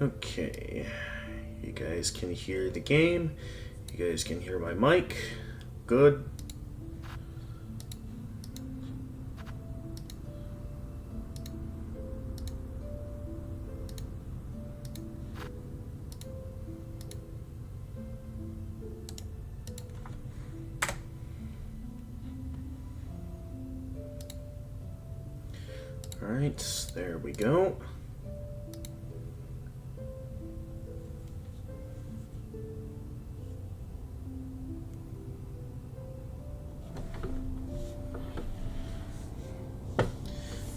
Okay, you guys can hear the game. You guys can hear my mic. Good. All right, there we go.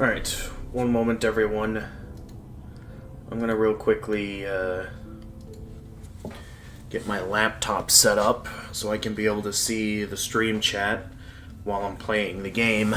Alright, one moment everyone. I'm gonna real quickly get my laptop set up so I can be able to see the stream chat while I'm playing the game.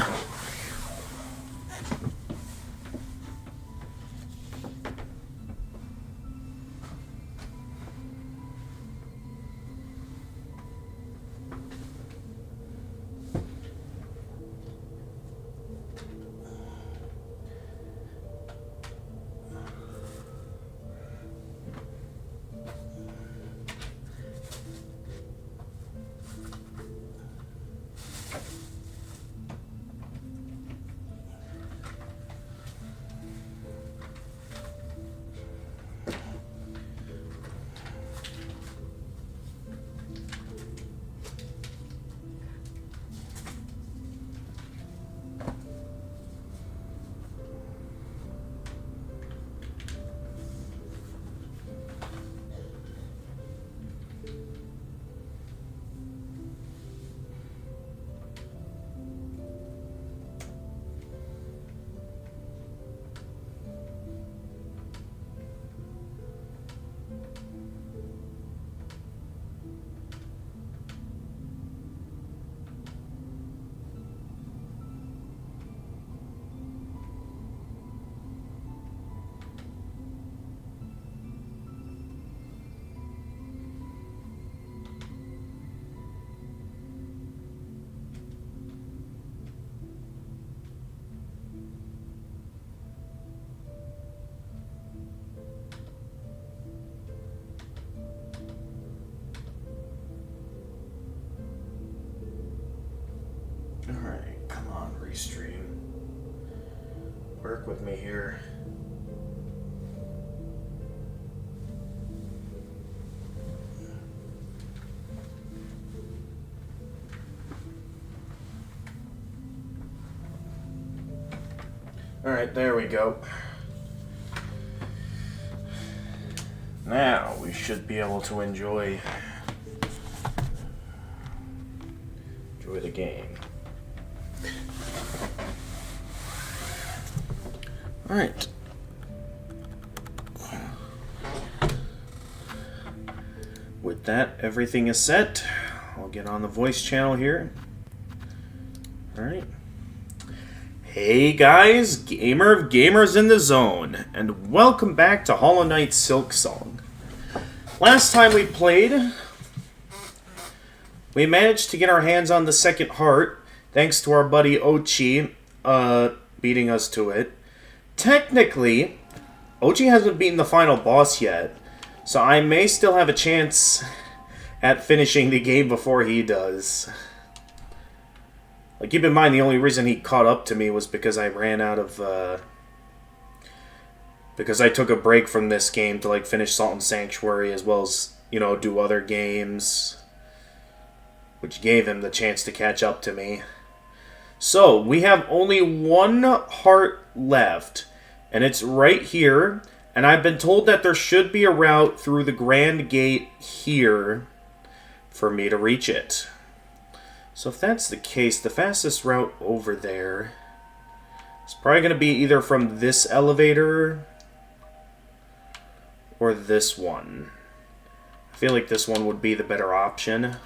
Alright, come on, restream. Work with me here. Alright, there we go. Now we should be able to enjoy the game. Alright. With that, everything is set. I'll get on the voice channel here. Alright. Hey guys, gamer of gamers in the zone, and welcome back to Hollow Knight Silksong. Last time we played, we managed to get our hands on the second heart, thanks to our buddy Ochi beating us to it. Technically, Ochi hasn't beaten the final boss yet, so I may still have a chance at finishing the game before he does. Like, keep in mind, the only reason he caught up to me was because I ran out of, because I took a break from this game to, like, finish Salt and Sanctuary as well as, you know, do other games, which gave him the chance to catch up to me. So, we have only one heart left, and it's right here, and I've been told that there should be a route through the Grand Gate here for me to reach it. So if that's the case, the fastest route over there is probably going to be either from this elevator or this one. I feel like this one would be the better option.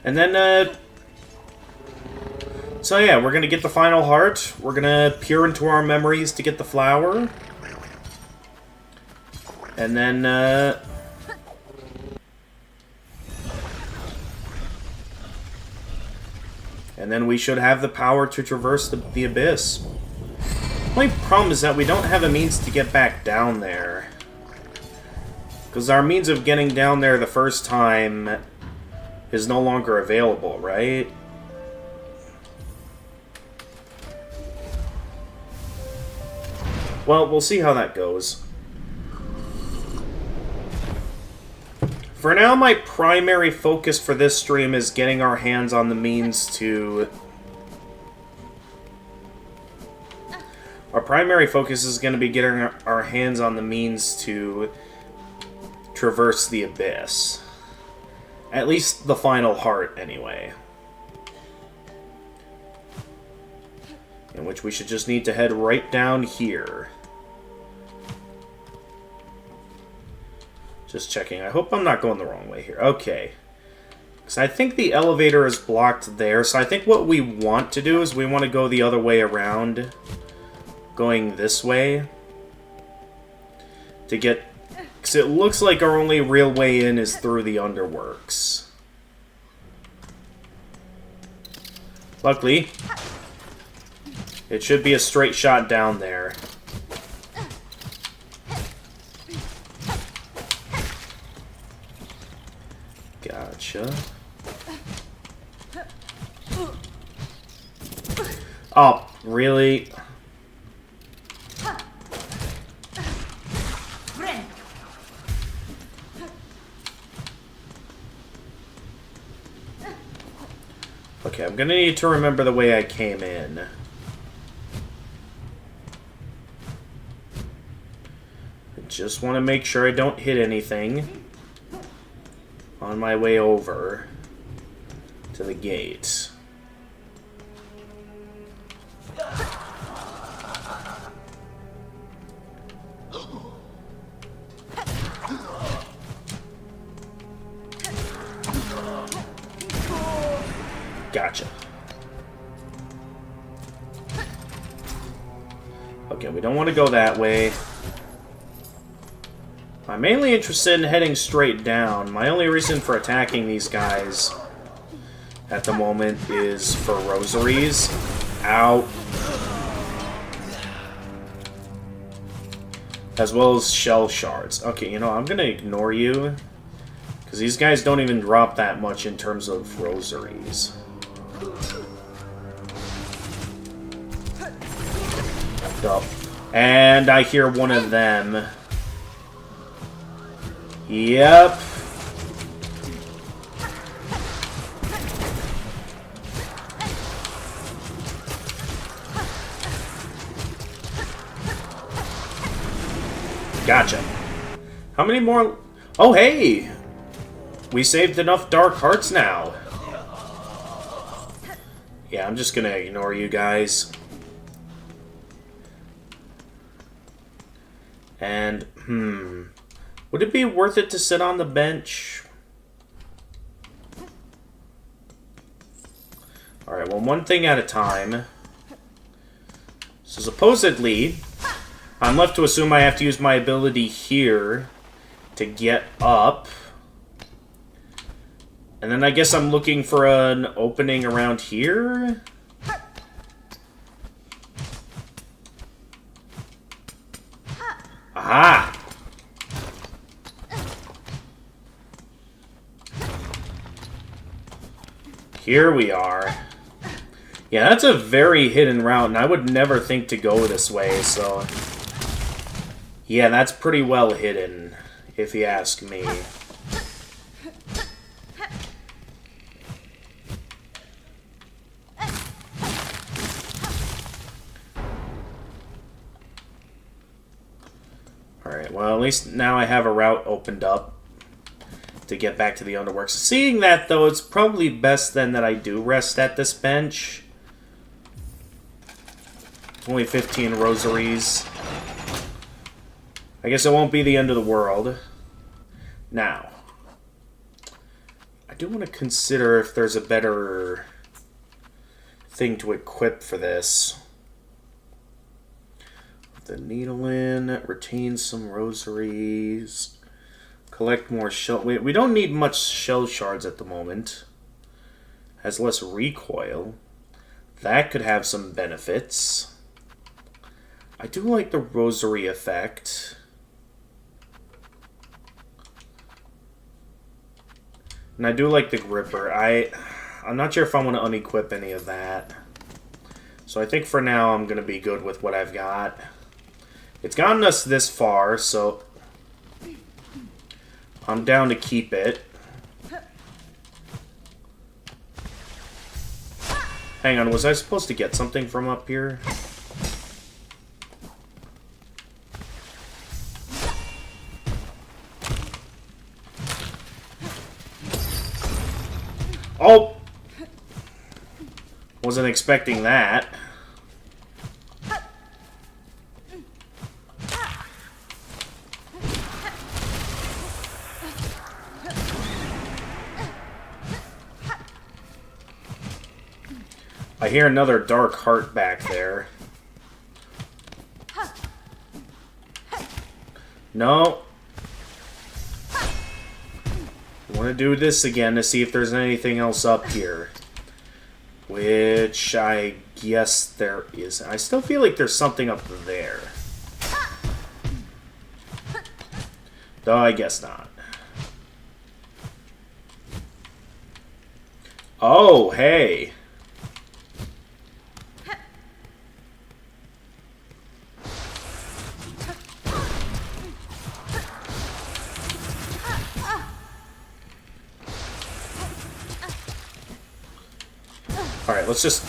And then, so yeah, we're going to get the final heart. We're going to peer into our memories to get the flower. And then, And then we should have the power to traverse the abyss. The only problem is that we don't have a means to get back down there. Because our means of getting down there the first time is no longer available, right? Well, we'll see how that goes. For now, my primary focus for this stream is getting our hands on the means to... Our primary focus is going to be getting our hands on the means to traverse the abyss. At least the final heart, anyway. In which we should just need to head right down here. Just checking. I hope I'm not going the wrong way here. Okay. So I think the elevator is blocked there. So I think what we want to do is we want to go the other way around. Going this way. To get... Because it looks like our only real way in is through the underworks. Luckily, it should be a straight shot down there. Gotcha. Oh, really? Okay, I'm gonna need to remember the way I came in. I just want to make sure I don't hit anything on my way over to the gate. Gotcha. Okay, we don't want to go that way. I'm mainly interested in heading straight down. My only reason for attacking these guys at the moment is for rosaries. Ow. As well as shell shards. Okay, you know, I'm gonna ignore you. Because these guys don't even drop that much in terms of rosaries. Up. And I hear one of them. Yep. Gotcha. How many more? Oh, hey! We saved enough dark hearts now. Yeah, I'm just gonna ignore you guys. And, would it be worth it to sit on the bench? Alright, well, one thing at a time. So supposedly, I'm left to assume I have to use my ability here to get up. And then I guess I'm looking for an opening around here? Aha! Here we are. Yeah, that's a very hidden route, and I would never think to go this way, so... Yeah, that's pretty well hidden, if you ask me. Alright, well, at least now I have a route opened up to get back to the underworks. Seeing that, though, it's probably best then that I do rest at this bench. Only 15 rosaries. I guess it won't be the end of the world. Now, I do want to consider if there's a better thing to equip for this. The needle in, retain some rosaries, collect more shell. We don't need much shell shards at the moment. Has less recoil. That could have some benefits. I do like the rosary effect. And I do like the gripper. I'm not sure if I want to unequip any of that. So I think for now I'm going to be good with what I've got. It's gotten us this far, so I'm down to keep it. Hang on, was I supposed to get something from up here? Oh! Wasn't expecting that. I hear another dark heart back there. No. I want to do this again to see if there's anything else up here. Which I guess there is. I still feel like there's something up there. Though I guess not. Oh, hey. Alright, let's just...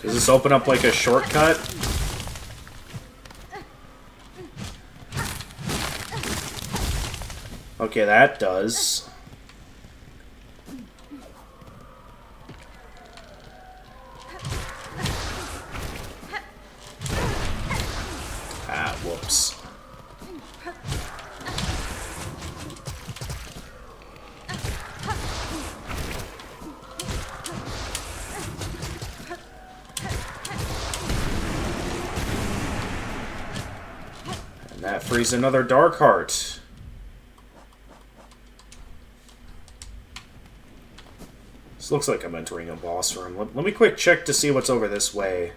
Does this open up like a shortcut? Okay, that does. Ah, whoops. And that frees another Dark Heart. This looks like I'm entering a boss room. Let me quick check to see what's over this way.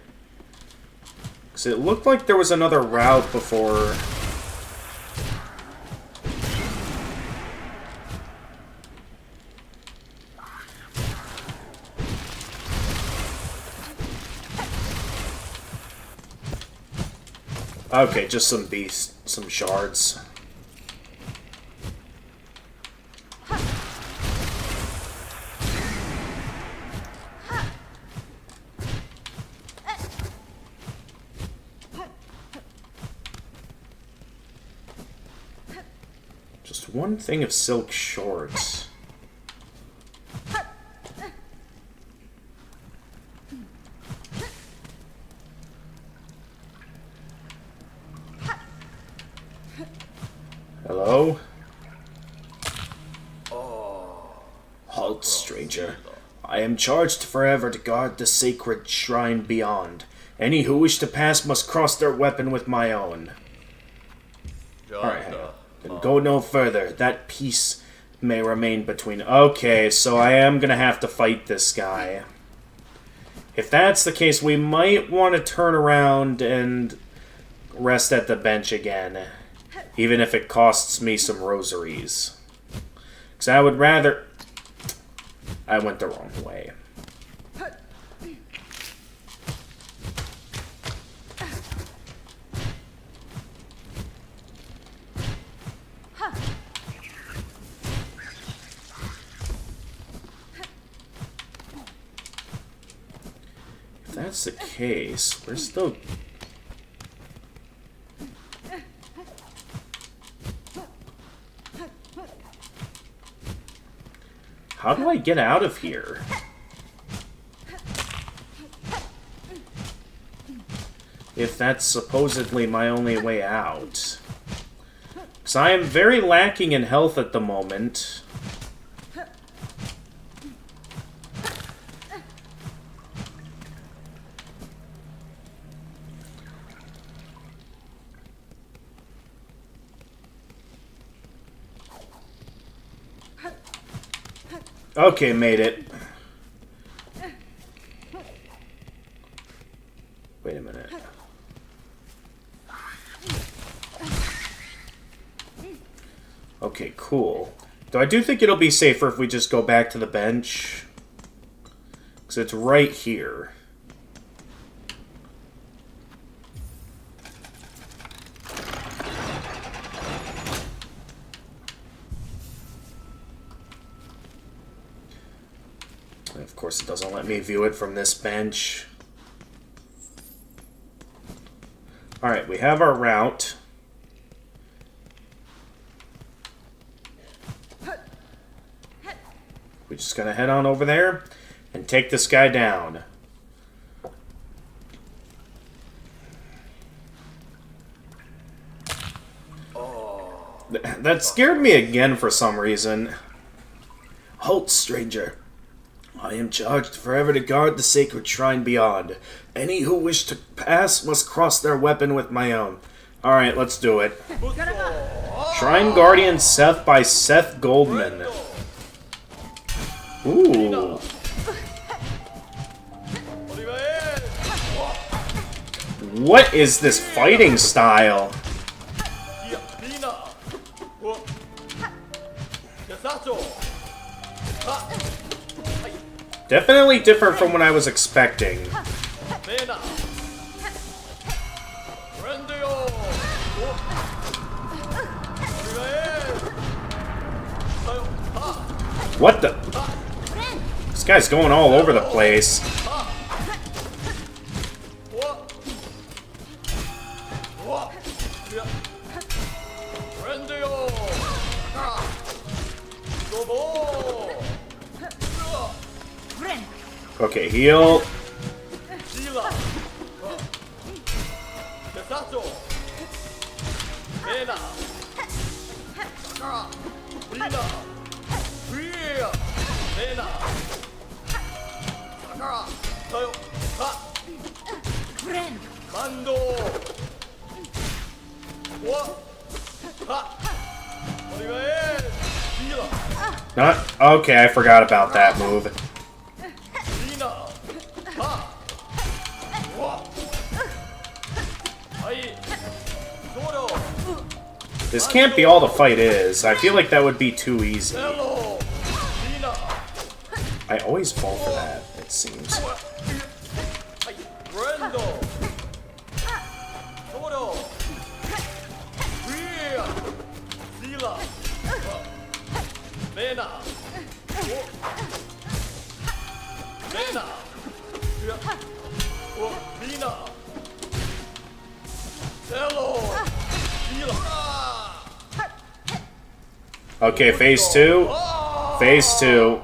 Because it looked like there was another route before. Okay, just some shards. Just one thing of silk shorts. Hello? Halt, stranger. I am charged forever to guard the sacred shrine beyond. Any who wish to pass must cross their weapon with my own. Alright, hang on. Then go no further. That peace may remain between... Okay, so I am gonna have to fight this guy. If that's the case, we might want to turn around and rest at the bench again. Even if it costs me some rosaries. Because I would rather... I went the wrong way. If that's the case, we're still... How do I get out of here? If that's supposedly my only way out. Because I am very lacking in health at the moment. Okay, made it. Wait a minute. Okay, cool. Though I do think it'll be safer if we just go back to the bench. Because it's right here. And of course, it doesn't let me view it from this bench. Alright, we have our route. We're just gonna head on over there and take this guy down. That scared me again for some reason. Halt, stranger. I am charged forever to guard the sacred shrine beyond. Any who wish to pass must cross their weapon with my own. Alright, let's do it. Shrine Guardian Seth by Seth Goldman. Ooh. What is this fighting style? Definitely different from what I was expecting. What the? This guy's going all over the place. Okay, heal. Not okay, I forgot about that move. This can't be all the fight is. I feel like that would be too easy. I always fall for that, it seems. Okay, phase 2. Phase 2.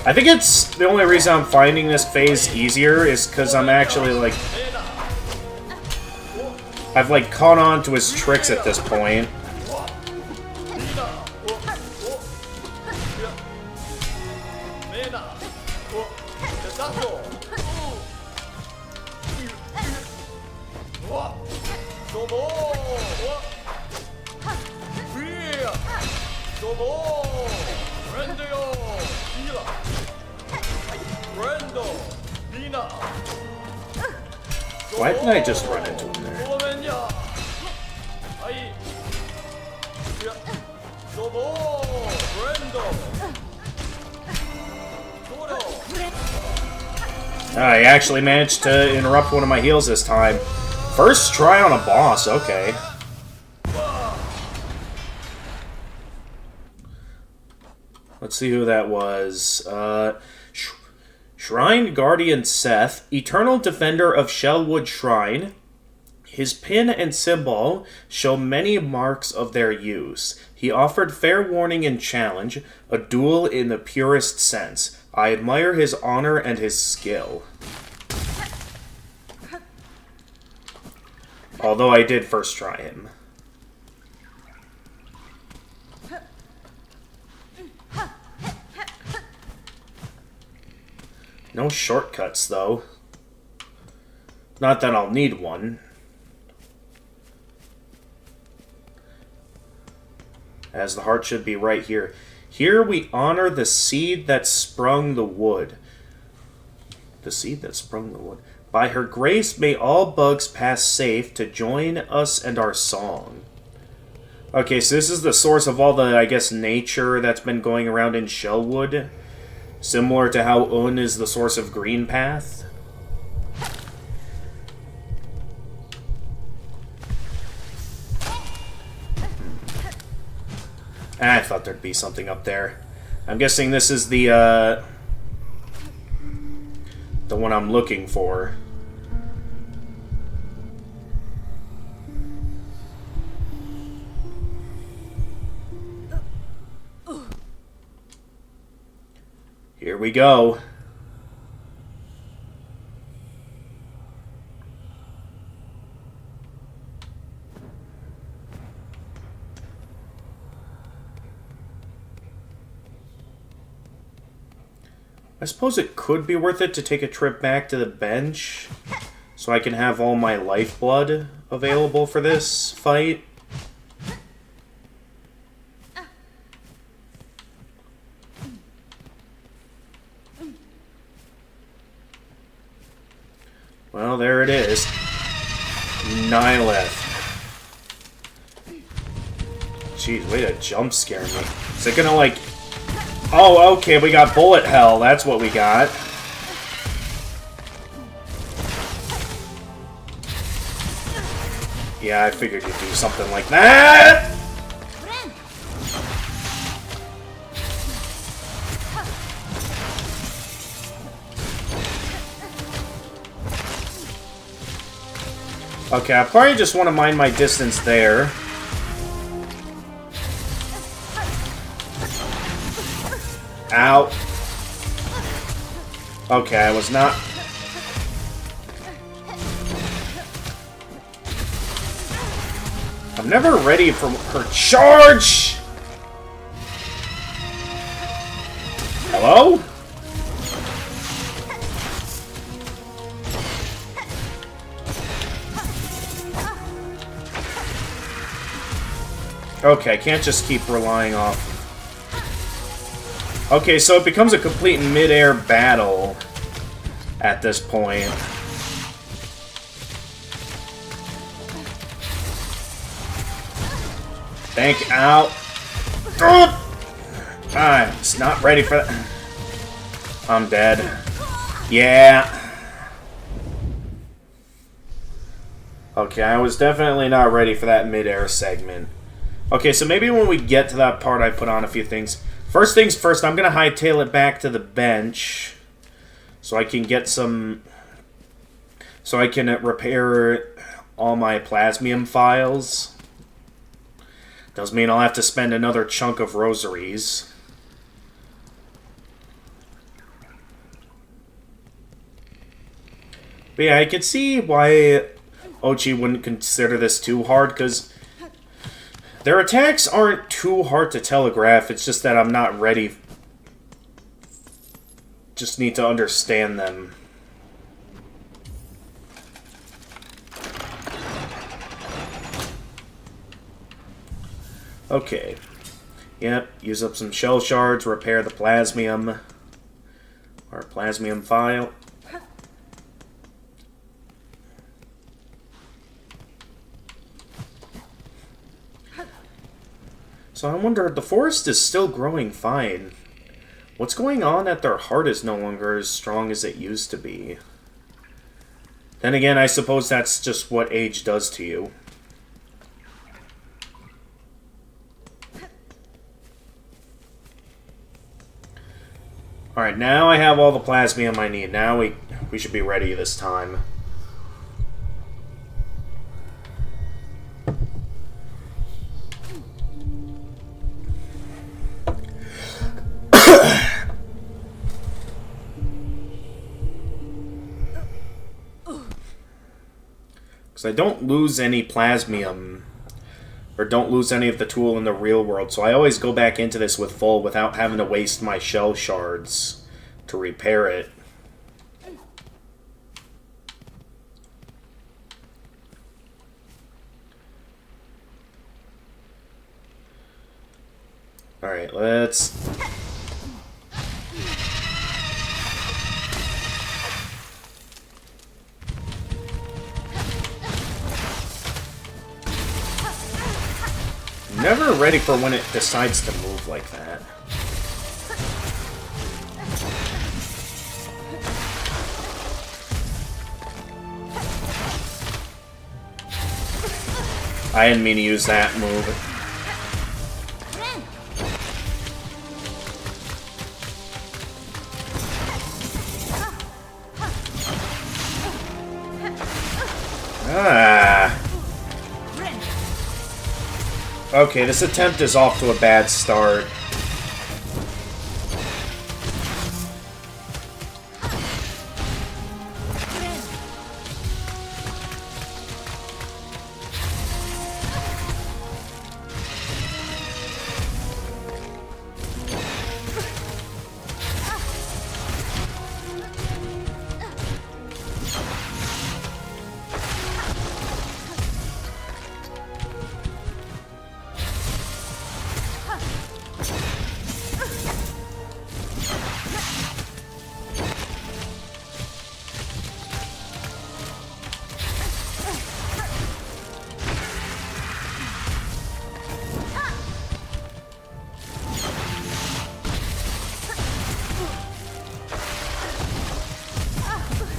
I think it's the only reason I'm finding this phase easier is because I'm actually like I've like caught on to his tricks at this point. Why did I just run into him there? I actually managed to interrupt one of my heals this time. First try on a boss, okay. Let's see who that was. Shrine Guardian Seth, Eternal Defender of Shellwood Shrine. His pin and symbol show many marks of their use. He offered fair warning and challenge, a duel in the purest sense. I admire his honor and his skill. Although I did first try him. No shortcuts, though. Not that I'll need one. As the heart should be right here. Here we honor the seed that sprung the wood. The seed that sprung the wood. By her grace may all bugs pass safe to join us and our song. Okay, so this is the source of all the, I guess, nature that's been going around in Shellwood. Similar to how Un is the source of Green Path. I thought there'd be something up there. I'm guessing this is the one I'm looking for. Here we go. I suppose it could be worth it to take a trip back to the bench so I can have all my lifeblood available for this fight. Well, there it is. Nihilith. Jeez, way to jump scare me. Is it gonna, like... Oh, okay, we got bullet hell. That's what we got. Yeah, I figured you'd do something like that! Okay, I probably just want to mind my distance there. Ow. Okay, I was not... I'm never ready for her charge! Hello? Okay, I can't just keep relying off... Okay, so it becomes a complete mid-air battle at this point. Thank you. Ow. I'm just not ready for that. I'm dead. Yeah. Okay, I was definitely not ready for that mid-air segment. Okay, so maybe when we get to that part, I put on a few things. First things first, I'm going to hightail it back to the bench so I can get some... So I can repair all my plasmium files. Does mean I'll have to spend another chunk of rosaries. But yeah, I could see why Ochi wouldn't consider this too hard, because... Their attacks aren't too hard to telegraph, it's just that I'm not ready. Just need to understand them. Okay. Yep, use up some shell shards, repair the plasmium. Or plasmium file. So I wonder, the forest is still growing fine. What's going on that their heart is no longer as strong as it used to be? Then again, I suppose that's just what age does to you. Alright, now I have all the plasmium I need. Now we should be ready this time. Because I don't lose any plasmium, or don't lose any of the tool in the real world, so I always go back into this with full without having to waste my shell shards to repair it. Alright, let's... Never ready for when it decides to move like that. I didn't mean to use that move. Ah. Okay, this attempt is off to a bad start.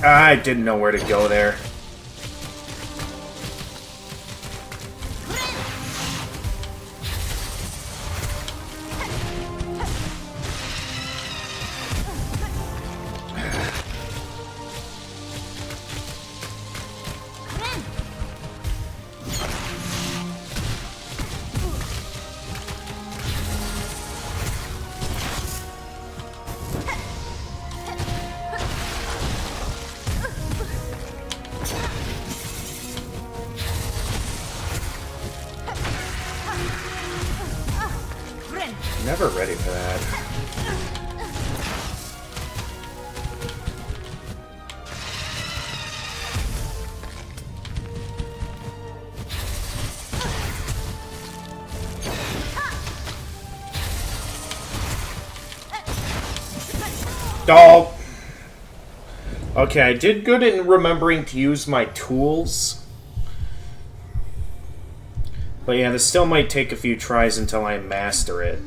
I didn't know where to go there. Never ready for that. Oh! Okay, I did good in remembering to use my tools. But yeah, this still might take a few tries until I master it.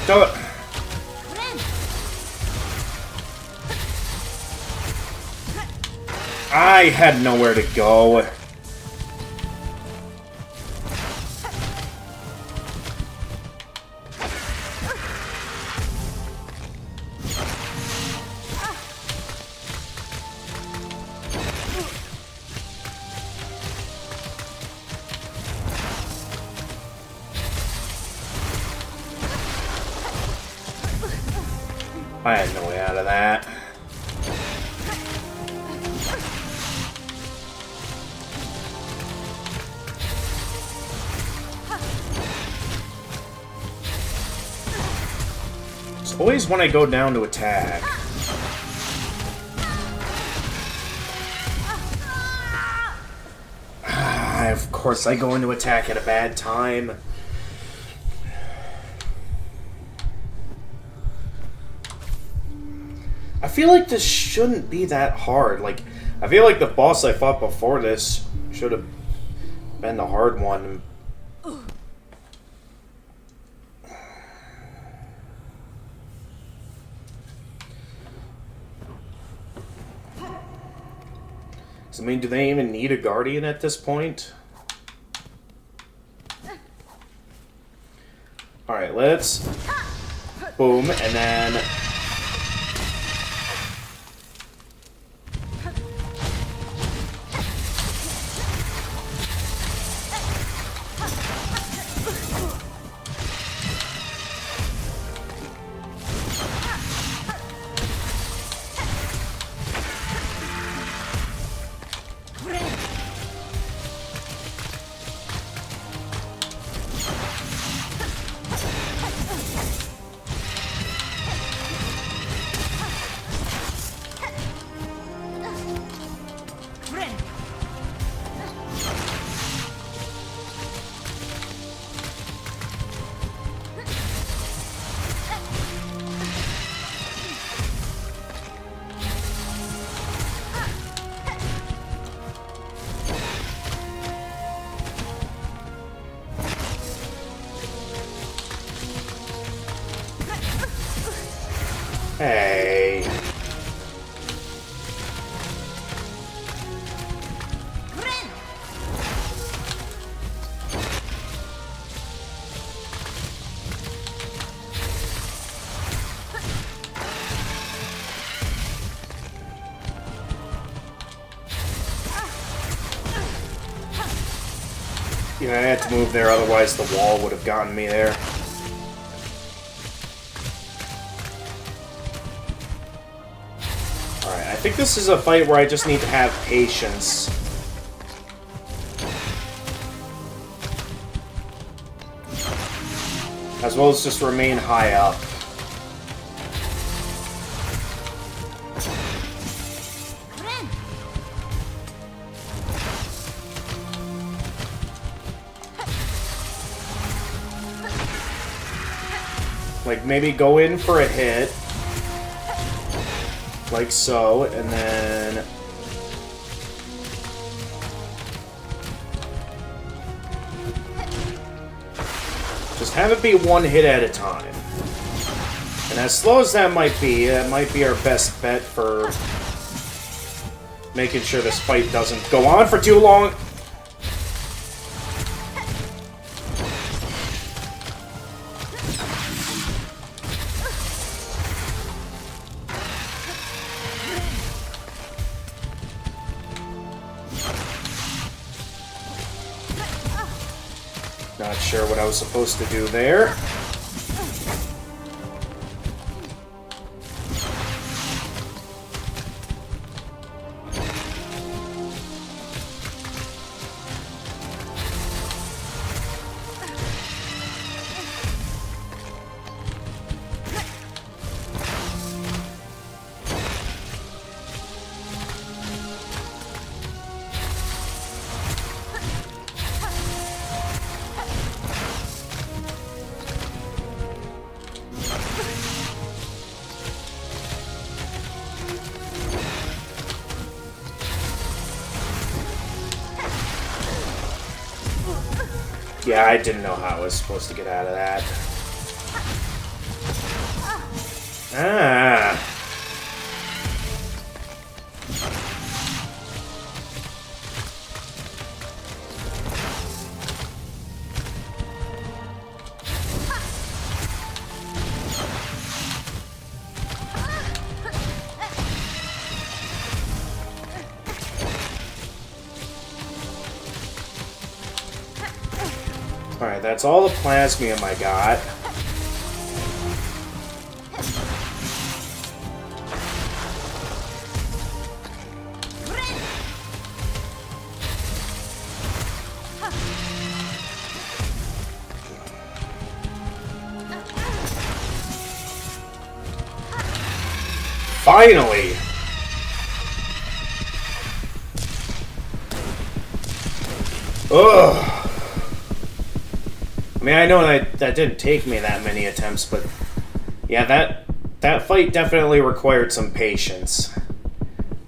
Do it. I had nowhere to go. I had no way out of that. It's always when I go down to attack. Of course, I go into attack at a bad time. I feel like this shouldn't be that hard. Like, I feel like the boss I fought before this should have been the hard one. So, I mean, do they even need a guardian at this point? Alright, let's... Boom, and then... Hey. Yeah, I had to move there, otherwise the wall would have gotten me there. I think this is a fight where I just need to have patience. As well as just remain high up. Like, maybe go in for a hit. Like so, and then... just have it be one hit at a time. And as slow as that might be our best bet for making sure this fight doesn't go on for too long. Not sure what I was supposed to do there. Yeah, I didn't know how I was supposed to get out of that. Ah. Alright, that's all the plasmium I got. Finally! Ugh! I mean, I know that didn't take me that many attempts, but yeah, that fight definitely required some patience.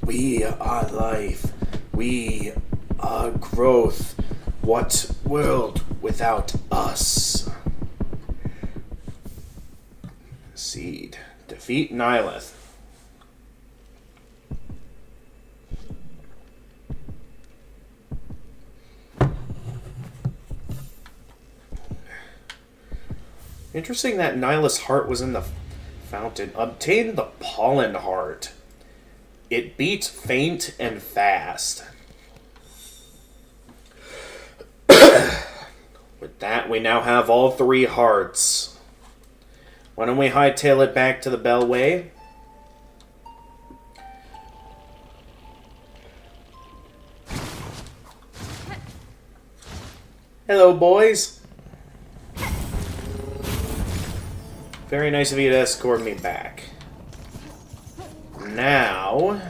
We are life. We are growth. What world without us? Seed. Defeat Nihilith. Interesting that Nihilith's heart was in the fountain. Obtain the pollen heart. It beats faint and fast. With that, we now have all 3 hearts. Why don't we hightail it back to the Bellway? Hello, boys. Very nice of you to escort me back. Now...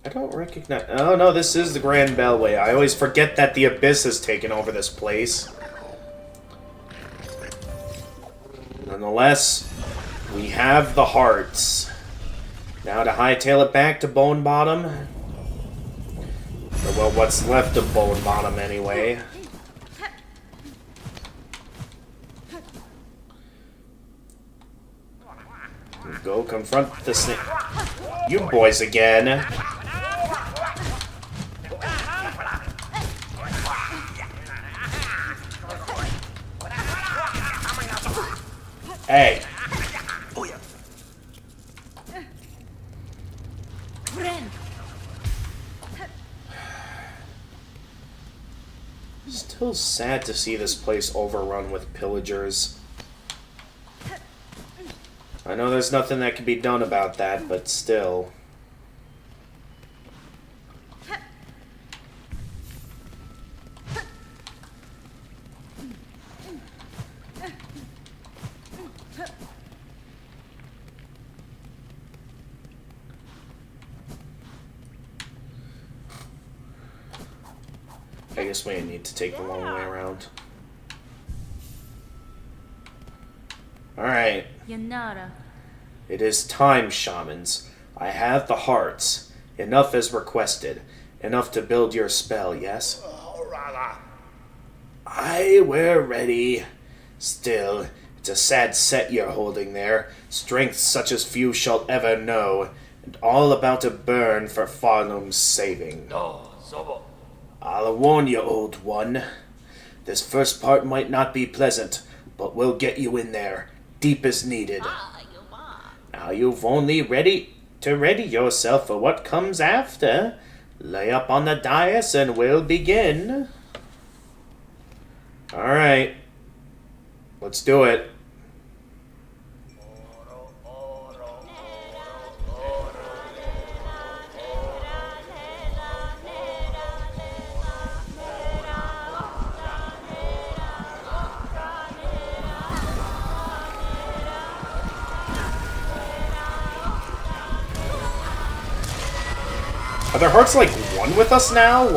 I don't recognize... Oh, no, this is the Grand Bellway. I always forget that the Abyss has taken over this place. Nonetheless, we have the hearts. Now to hightail it back to Bone Bottom. Or, well, what's left of Bone Bottom, anyway. Go confront the snake. You boys again. Hey. Still sad to see this place overrun with pillagers. I know there's nothing that can be done about that, but still. I guess we need to take the long way around. Alright. It is time, shamans. I have the hearts. Enough as requested. Enough to build your spell, yes? Aye, we're ready. Still, it's a sad set you're holding there. Strength such as few shall ever know. And all about to burn for Farnum's saving. I'll warn you, old one. This first part might not be pleasant, but we'll get you in there. Deep as needed. Now you've only ready yourself for what comes after. Lay up on the dais and we'll begin. Alright. Let's do it. Are their hearts, like, one with us now?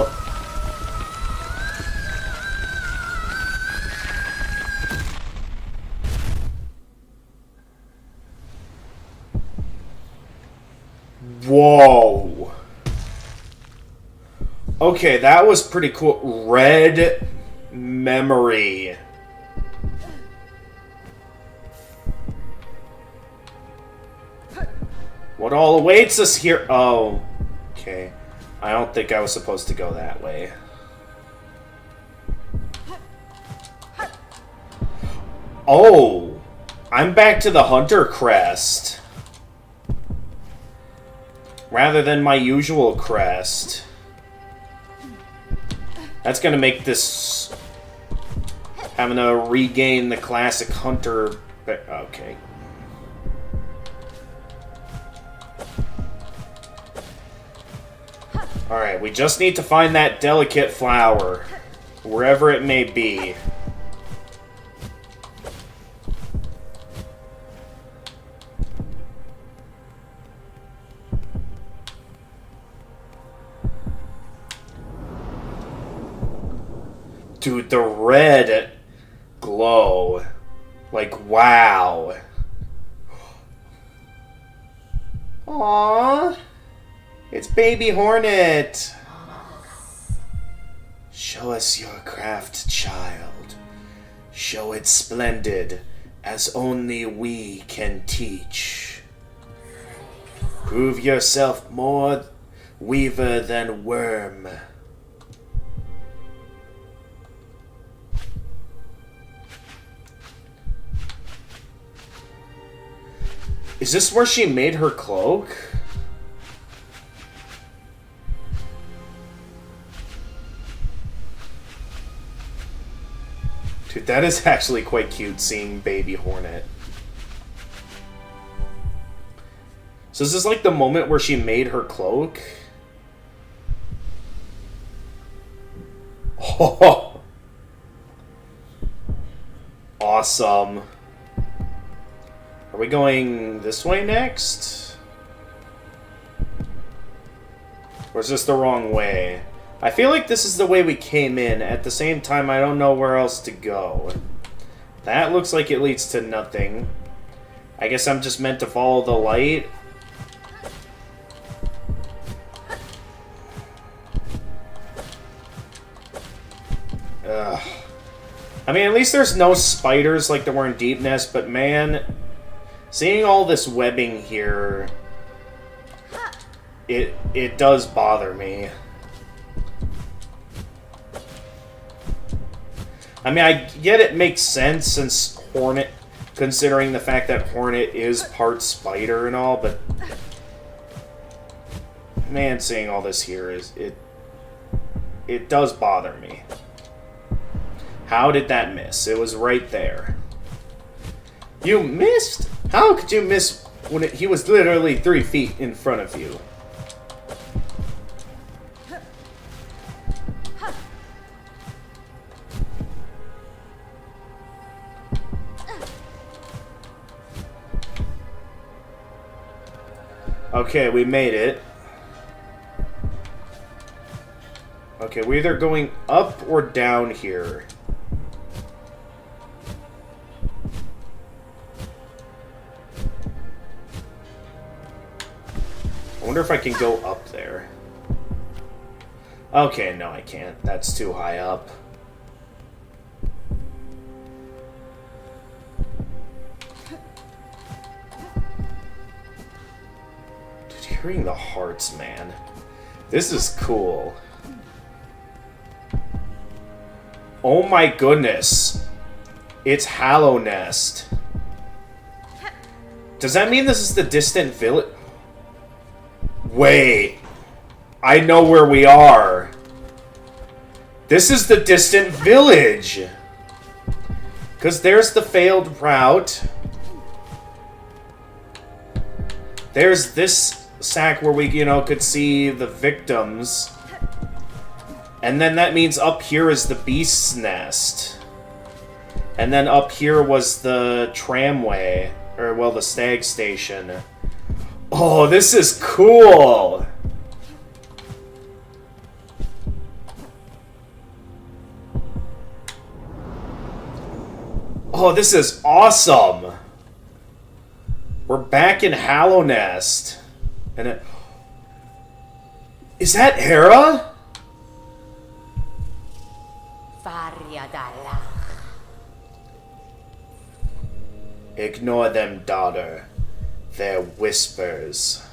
Whoa. Okay, that was pretty cool. Red memory. What all awaits us here? Oh, okay. I don't think I was supposed to go that way. Oh, I'm back to the Hunter crest. Rather than my usual crest. That's gonna make this... having to regain the classic Hunter... Okay. Alright, we just need to find that delicate flower. Wherever it may be. Dude, the red glow. Like, wow. Aww. It's Baby Hornet. Show us your craft, child. Show it splendid, as only we can teach. Prove yourself more weaver than worm. Is this where she made her cloak? Dude, that is actually quite cute seeing Baby Hornet. So is this like the moment where she made her cloak? Oh! Awesome. Are we going this way next? Or is this the wrong way? I feel like this is the way we came in. At the same time, I don't know where else to go. That looks like it leads to nothing. I guess I'm just meant to follow the light. Ugh. I mean, at least there's no spiders like there were in Deep Nest, but man... Seeing all this webbing here, it does bother me. I mean, I get it makes sense since Hornet, considering the fact that Hornet is part spider and all, but man, seeing all this here is it does bother me. How did that miss? It was right there. You missed? How could you miss when he was literally 3 feet in front of you? Okay, we made it. Okay, we're either going up or down here. I wonder if I can go up there. Okay, no I can't. That's too high up. Dude, hearing the hearts, man. This is cool. Oh my goodness. It's Hallow Nest. Does that mean this is the distant village? Wait, I know where we are. This is the distant village. Because there's the failed route. There's this sack where we, could see the victims. And then that means up here is the beast's nest. And then up here was the tramway. Or, well, the stag station. Oh, this is cool! Oh, this is awesome! We're back in Hallow Nest. And it... Is that Hera? Ignore them, daughter. They're whispers.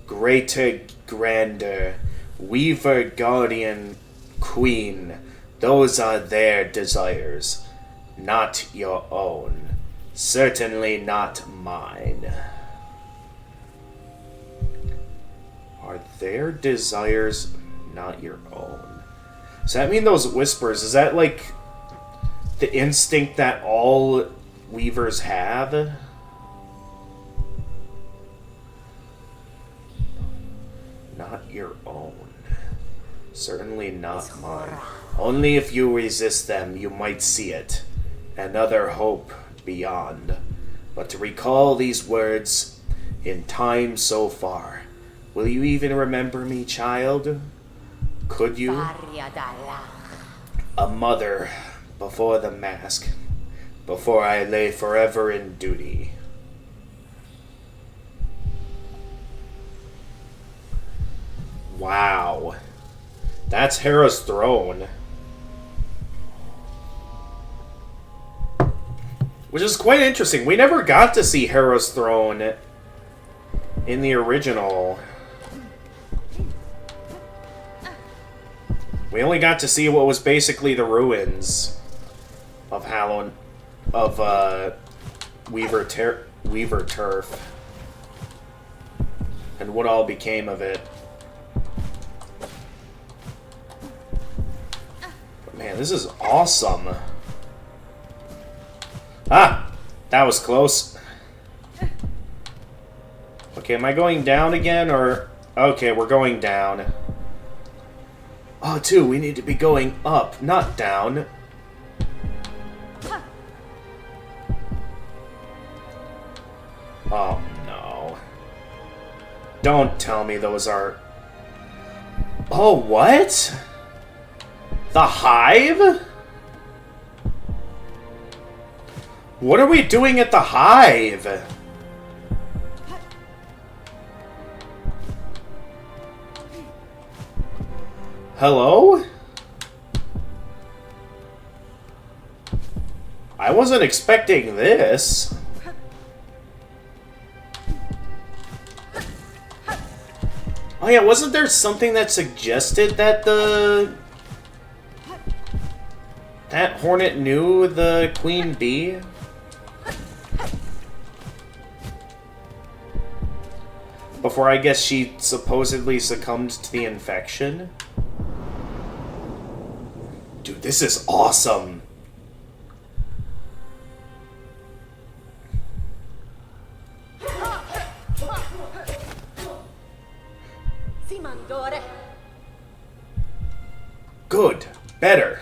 greater, grander, weaver, guardian, queen, those are their desires, not your own. Certainly not mine. Are their desires not your own? Does that mean those whispers, is that like the instinct that all weavers have? Not your own. Certainly not mine. Only if you resist them, you might see it. Another hope beyond. But to recall these words in time so far, will you even remember me, child? Could you? A mother before the mask, before I lay forever in duty. Wow. That's Hera's throne. Which is quite interesting. We never got to see Hera's throne in the original. We only got to see what was basically the ruins of Weaver Turf. And what all became of it. But man, this is awesome. Ah! That was close. Okay, am I going down again, or... Okay, we're going down. Oh, too, we need to be going up, not down. Oh, no. Don't tell me those are... Oh, what? The Hive? What are we doing at the Hive? Hello? I wasn't expecting this. Oh yeah, wasn't there something that suggested that that Hornet knew the Queen Bee? Before, I guess, she supposedly succumbed to the infection? Dude, this is awesome! Good. Better.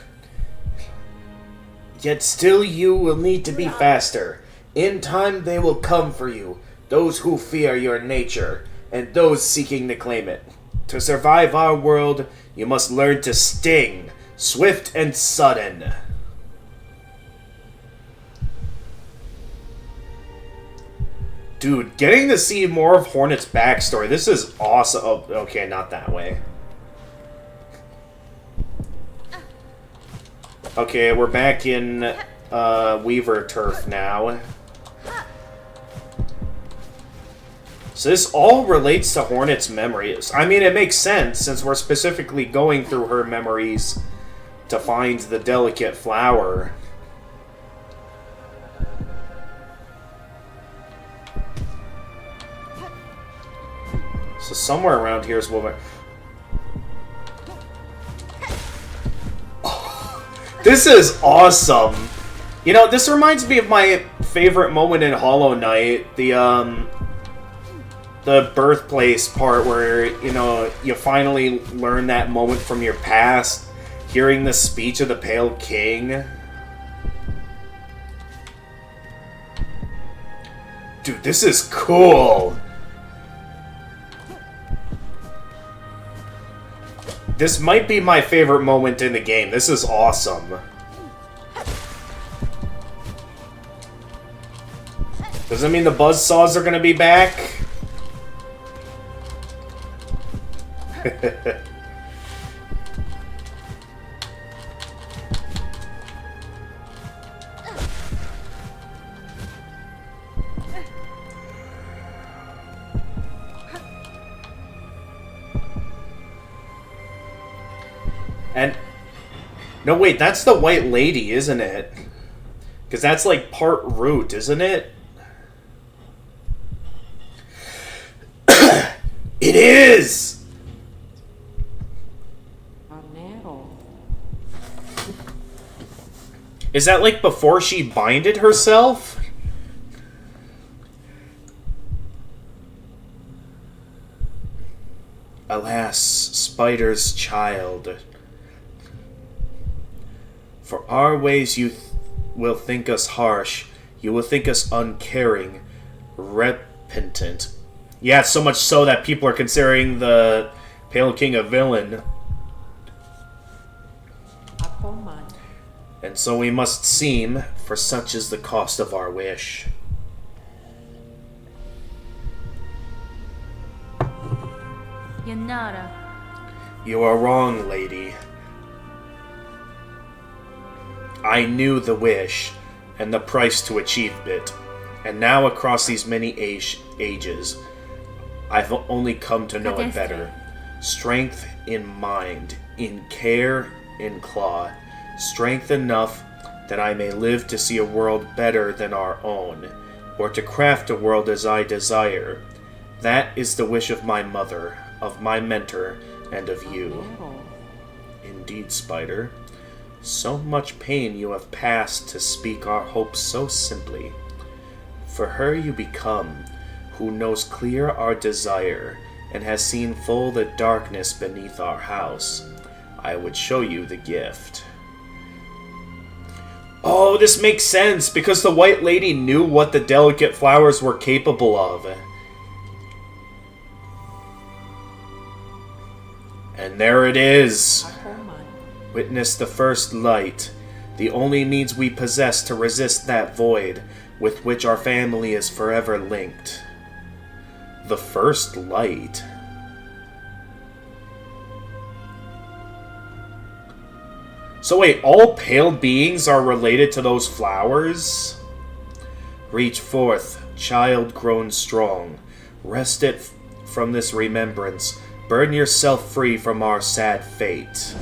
Yet still you will need to be faster. In time they will come for you. Those who fear your nature, and those seeking to claim it. To survive our world, you must learn to sting, swift and sudden. Dude, getting to see more of Hornet's backstory, this is awesome. Oh, okay, not that way. Okay, we're back in Weaver Turf now. So this all relates to Hornet's memories. I mean, it makes sense, since we're specifically going through her memories to find the delicate flower. So somewhere around here is what we're... Oh, this is awesome! You know, this reminds me of my favorite moment in Hollow Knight, the birthplace part where, you know, you finally learn that moment from your past, hearing the speech of the Pale King. Dude, this is cool! This might be my favorite moment in the game. This is awesome. Does that mean the buzzsaws are gonna be back? No, wait, that's the White Lady, isn't it? Because that's like part root, isn't it? It is! Is that like before she binded herself? Alas, Spider's child. For our ways you will think us harsh, you will think us uncaring, repentant. Yeah, so much so that people are considering the Pale King a villain. And so we must seem, for such is the cost of our wish. Yanara. You are wrong, lady. I knew the wish, and the price to achieve it, and now across these many ages, I've only come to know it better. Strength in mind, in care, in claw. Strength enough that I may live to see a world better than our own, or to craft a world as I desire. That is the wish of my mother, of my mentor, and of you. Indeed, Spider. So much pain you have passed to speak our hopes so simply. For her you become, who knows clear our desire, and has seen full the darkness beneath our house. I would show you the gift. Oh, this makes sense, because the White Lady knew what the delicate flowers were capable of. And there it is. Witness the first light, the only means we possess to resist that void with which our family is forever linked. The first light. So wait, all pale beings are related to those flowers? Reach forth, child grown strong. Wrest it from this remembrance. Burn yourself free from our sad fate.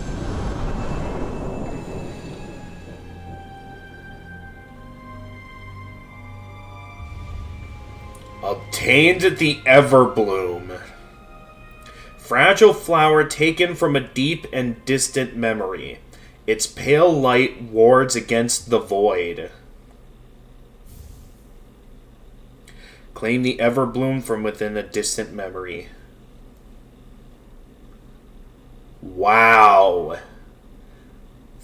Obtained the Everbloom. Fragile flower taken from a deep and distant memory. Its pale light wards against the void. Claim the Everbloom from within a distant memory. Wow.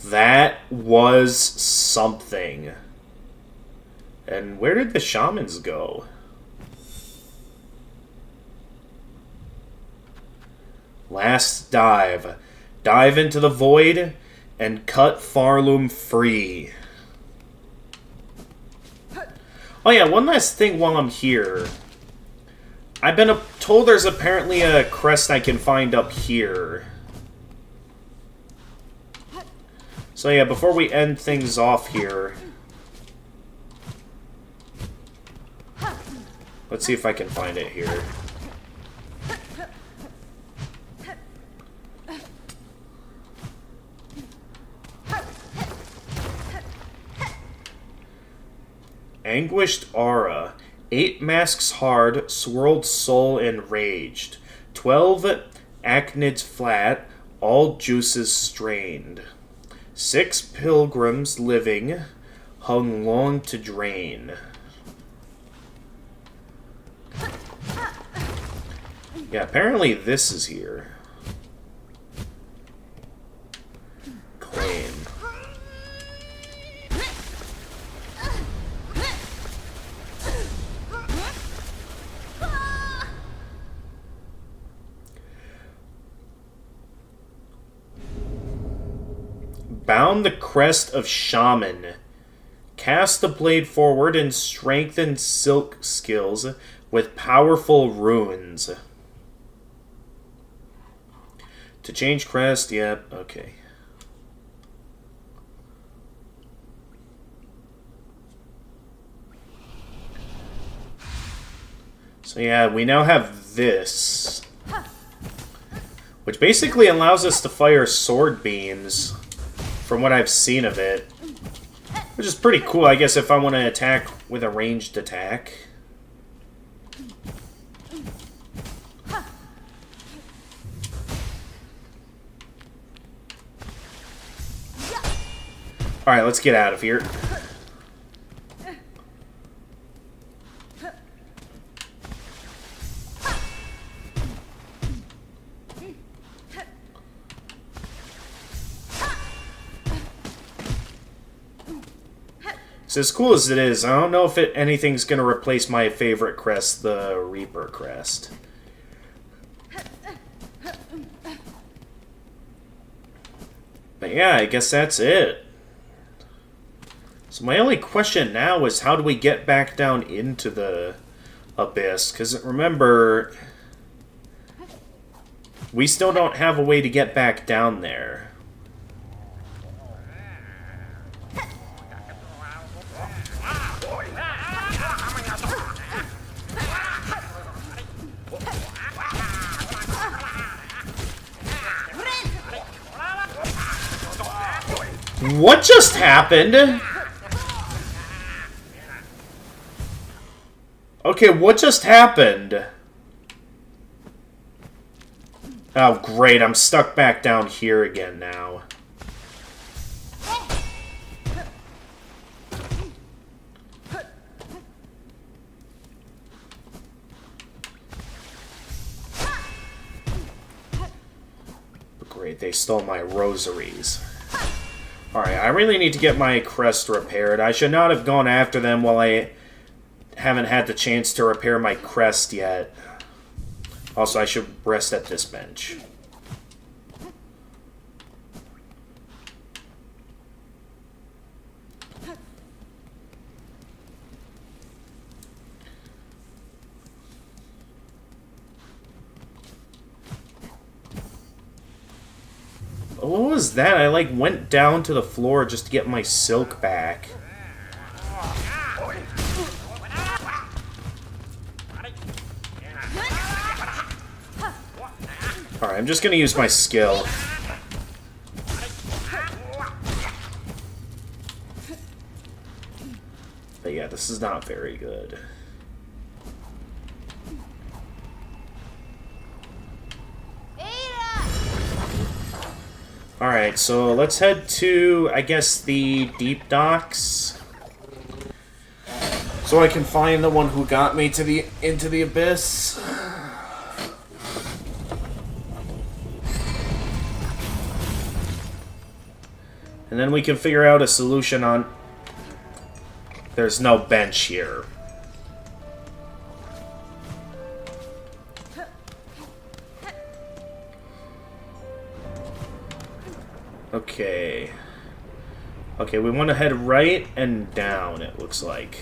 That was something. And where did the shamans go? Last dive. Dive into the void and cut Farloom free. Oh yeah, one last thing while I'm here. I've been told there's apparently a crest I can find up here. So yeah, before we end things off here, let's see if I can find it here. Anguished aura. 8 masks hard, swirled soul enraged. 12 acnids flat, all juices strained. 6 pilgrims living, hung long to drain. Yeah, apparently this is here. Claim. Bound the crest of shaman. Cast the blade forward and strengthen silk skills with powerful runes. To change crest, yep, okay. So yeah, we now have this, which basically allows us to fire sword beams from what I've seen of it. Which is pretty cool, I guess, if I want to attack with a ranged attack. Alright, let's get out of here. So as cool as it is, I don't know if anything's going to replace my favorite crest, the Reaper crest. But yeah, I guess that's it. So my only question now is how do we get back down into the abyss? Because remember, we still don't have a way to get back down there. What just happened? Okay, what just happened? Oh, great. I'm stuck back down here again now. Great, they stole my rosaries. Alright, I really need to get my crest repaired. I should not have gone after them while I haven't had the chance to repair my crest yet. Also, I should rest at this bench. What was that? I, like, went down to the floor just to get my silk back. Alright, I'm just gonna use my skill. But yeah, this is not very good. Alright, so let's head to, I guess, the deep docks. So I can find the one who got me to into the abyss. And then we can figure out a solution on... There's no bench here. Okay. Okay, we want to head right and down, it looks like.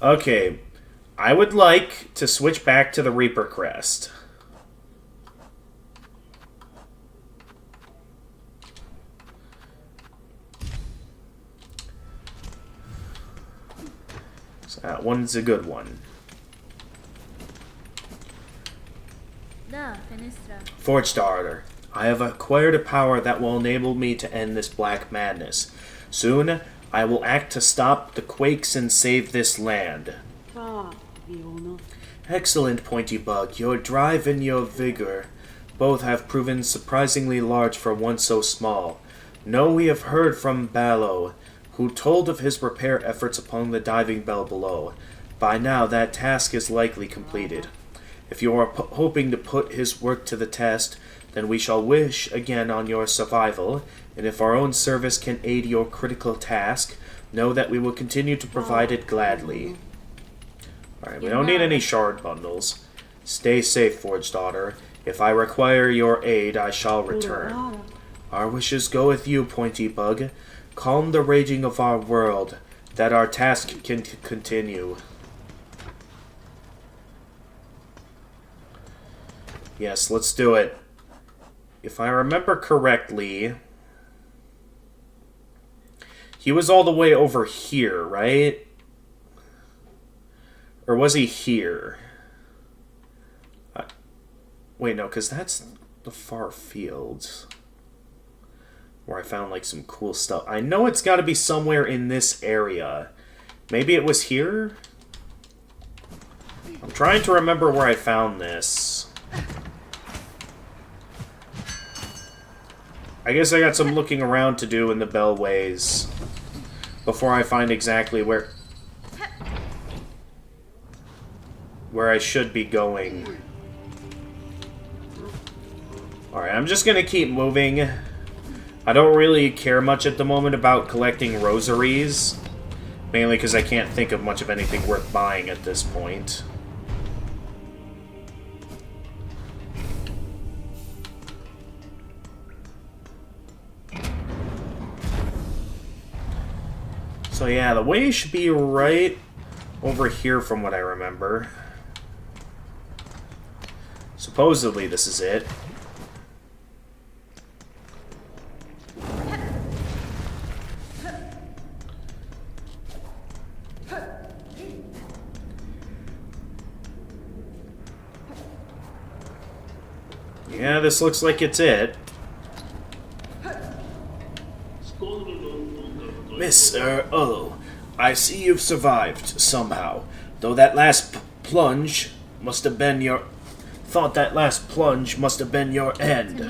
Okay, I would like to switch back to the Reaper crest. So that one's a good one. Forged Ardor. I have acquired a power that will enable me to end this black madness. Soon, I will act to stop the quakes and save this land. Excellent, Pointy Bug. Your drive and your vigor both have proven surprisingly large for one so small. No, we have heard from Ballo, who told of his repair efforts upon the diving bell below. By now, that task is likely completed. If you are hoping to put his work to the test, then we shall wish again on your survival, and if our own service can aid your critical task, know that we will continue to provide it gladly. Alright, we don't need any shard bundles. Stay safe, Forged Daughter. If I require your aid, I shall return. Our wishes go with you, Pointy Bug. Calm the raging of our world, that our task can continue. Yes, let's do it. If I remember correctly, he was all the way over here, right? Or was he here? Wait, no, because that's the far fields. Where I found, like, some cool stuff. I know it's got to be somewhere in this area. Maybe it was here? I'm trying to remember where I found this. I guess I got some looking around to do in the bellways before I find exactly where I should be going. Alright, I'm just gonna keep moving. I don't really care much at the moment about collecting rosaries. Mainly because I can't think of much of anything worth buying at this point. So yeah, the way should be right over here from what I remember. Supposedly this is it. Yeah, this looks like it's it. Miss, I see you've survived, somehow. Though that last plunge must have been your... Thought that last plunge must have been your end.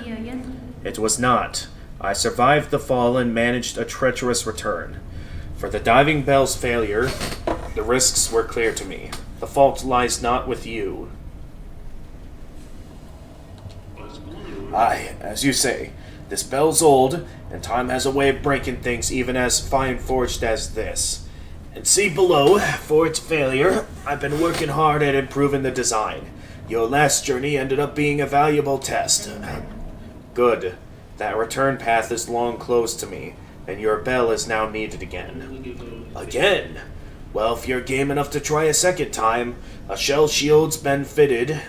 It was not. I survived the fall and managed a treacherous return. For the diving bell's failure, the risks were clear to me. The fault lies not with you. Aye, as you say, this bell's old, and time has a way of breaking things even as fine-forged as this. And see below, for its failure, I've been working hard at improving the design. Your last journey ended up being a valuable test. Good. That return path is long closed to me, and your bell is now needed again. Again? Well, if you're game enough to try a second time, a shell shield's been fitted,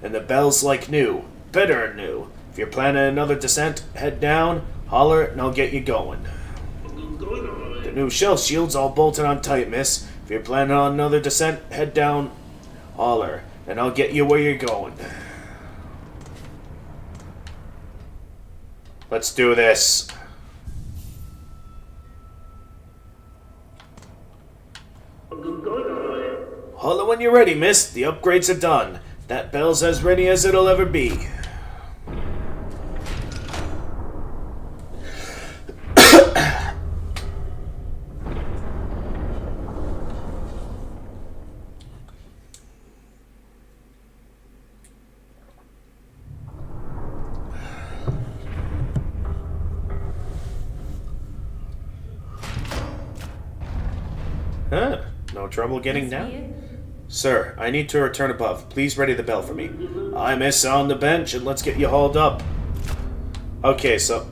and the bell's like new. Better than new. If you're planning another descent, head down, holler, and I'll get you going. The new shell shield's all bolted on tight, miss. If you're planning on another descent, head down, holler, and I'll get you where you're going. Let's do this. Holler when you're ready, miss. The upgrades are done. That bell's as ready as it'll ever be. Huh? No trouble getting down? Sir, I need to return above. Please ready the bell for me. I miss on the bench, and let's get you hauled up. Okay, so...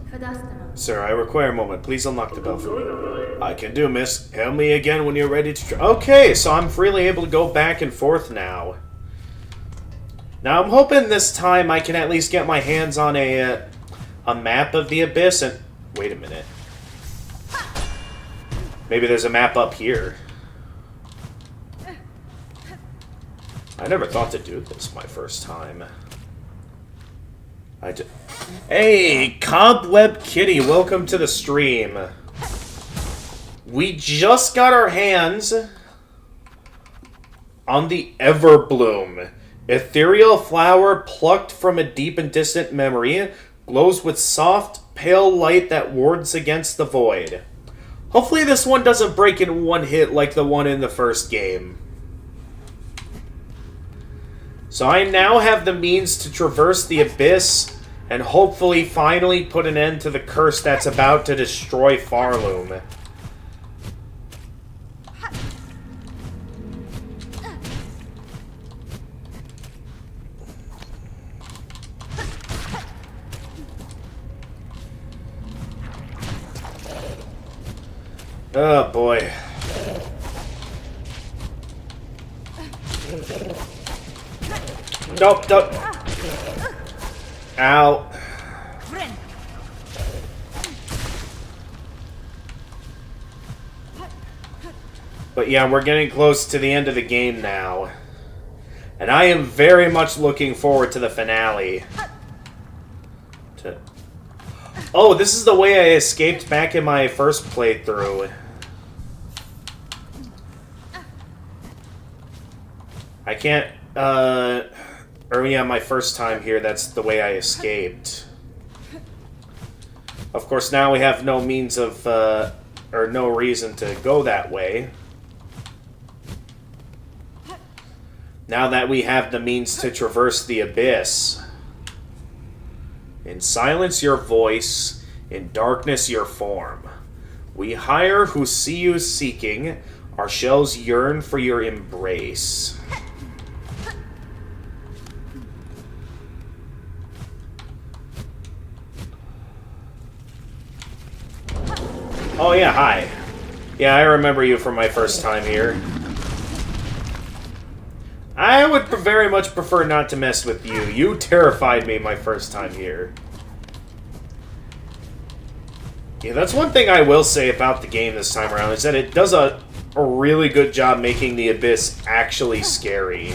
Sir, I require a moment. Please unlock the bell for me. I can do, miss. Hail me again when you're ready to... Okay, so I'm freely able to go back and forth now. Now, I'm hoping this time I can at least get my hands on a map of the Abyss and... Wait a minute. Maybe there's a map up here. I never thought to do this my first time. Hey, Cobweb Kitty, welcome to the stream. We just got our hands on the Everbloom. Ethereal flower plucked from a deep and distant memory, glows with soft, pale light that wards against the void. Hopefully this one doesn't break in one hit like the one in the first game. So I now have the means to traverse the Abyss and hopefully finally put an end to the curse that's about to destroy Farloom. Oh boy. Nope, nope. Ow. But yeah, we're getting close to the end of the game now. And I am very much looking forward to the finale. Oh, this is the way I escaped back in my first playthrough. I can't, or yeah, my first time here, that's the way I escaped. Of course, now we have no means of, or no reason to go that way. Now that we have the means to traverse the abyss. In silence your voice, in darkness your form. We hire who see you seeking, our shells yearn for your embrace. Oh yeah, hi. Yeah, I remember you from my first time here. I would very much prefer not to mess with you. You terrified me my first time here. Yeah, that's one thing I will say about the game this time around, is that it does a really good job making the Abyss actually scary.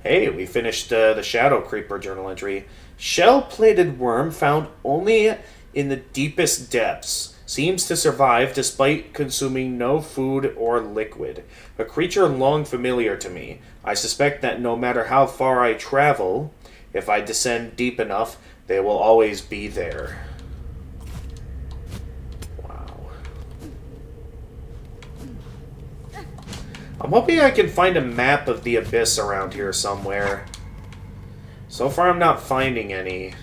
Hey, we finished the Shadow Creeper journal entry. Shell-plated worm found only in the deepest depths. Seems to survive despite consuming no food or liquid. A creature long familiar to me. I suspect that no matter how far I travel, if I descend deep enough, they will always be there. Wow. I'm hoping I can find a map of the Abyss around here somewhere. So far I'm not finding any.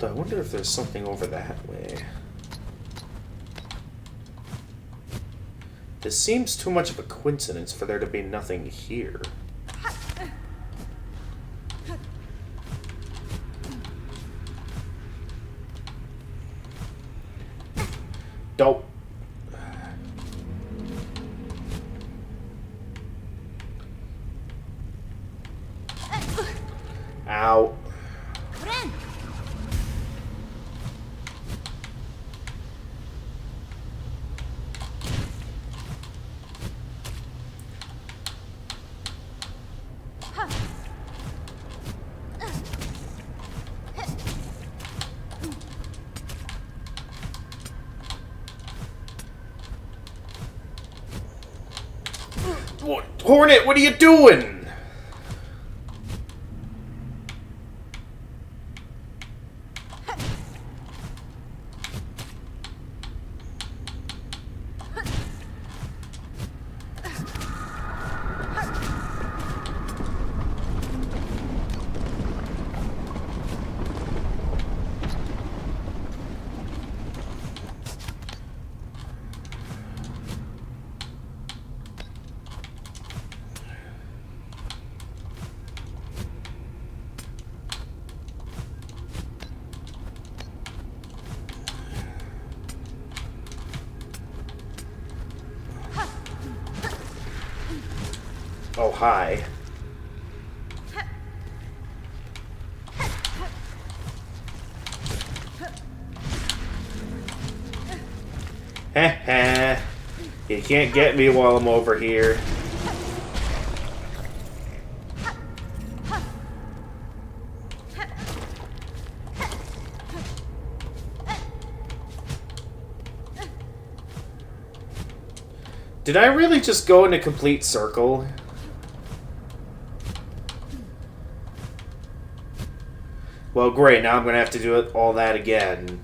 I wonder if there's something over that way. This seems too much of a coincidence for there to be nothing here. Dope. Ow. Hornet, what are you doing? Oh, hi. Heh heh. You can't get me while I'm over here. Did I really just go in a complete circle? Well, great. Now I'm going to have to do all that again.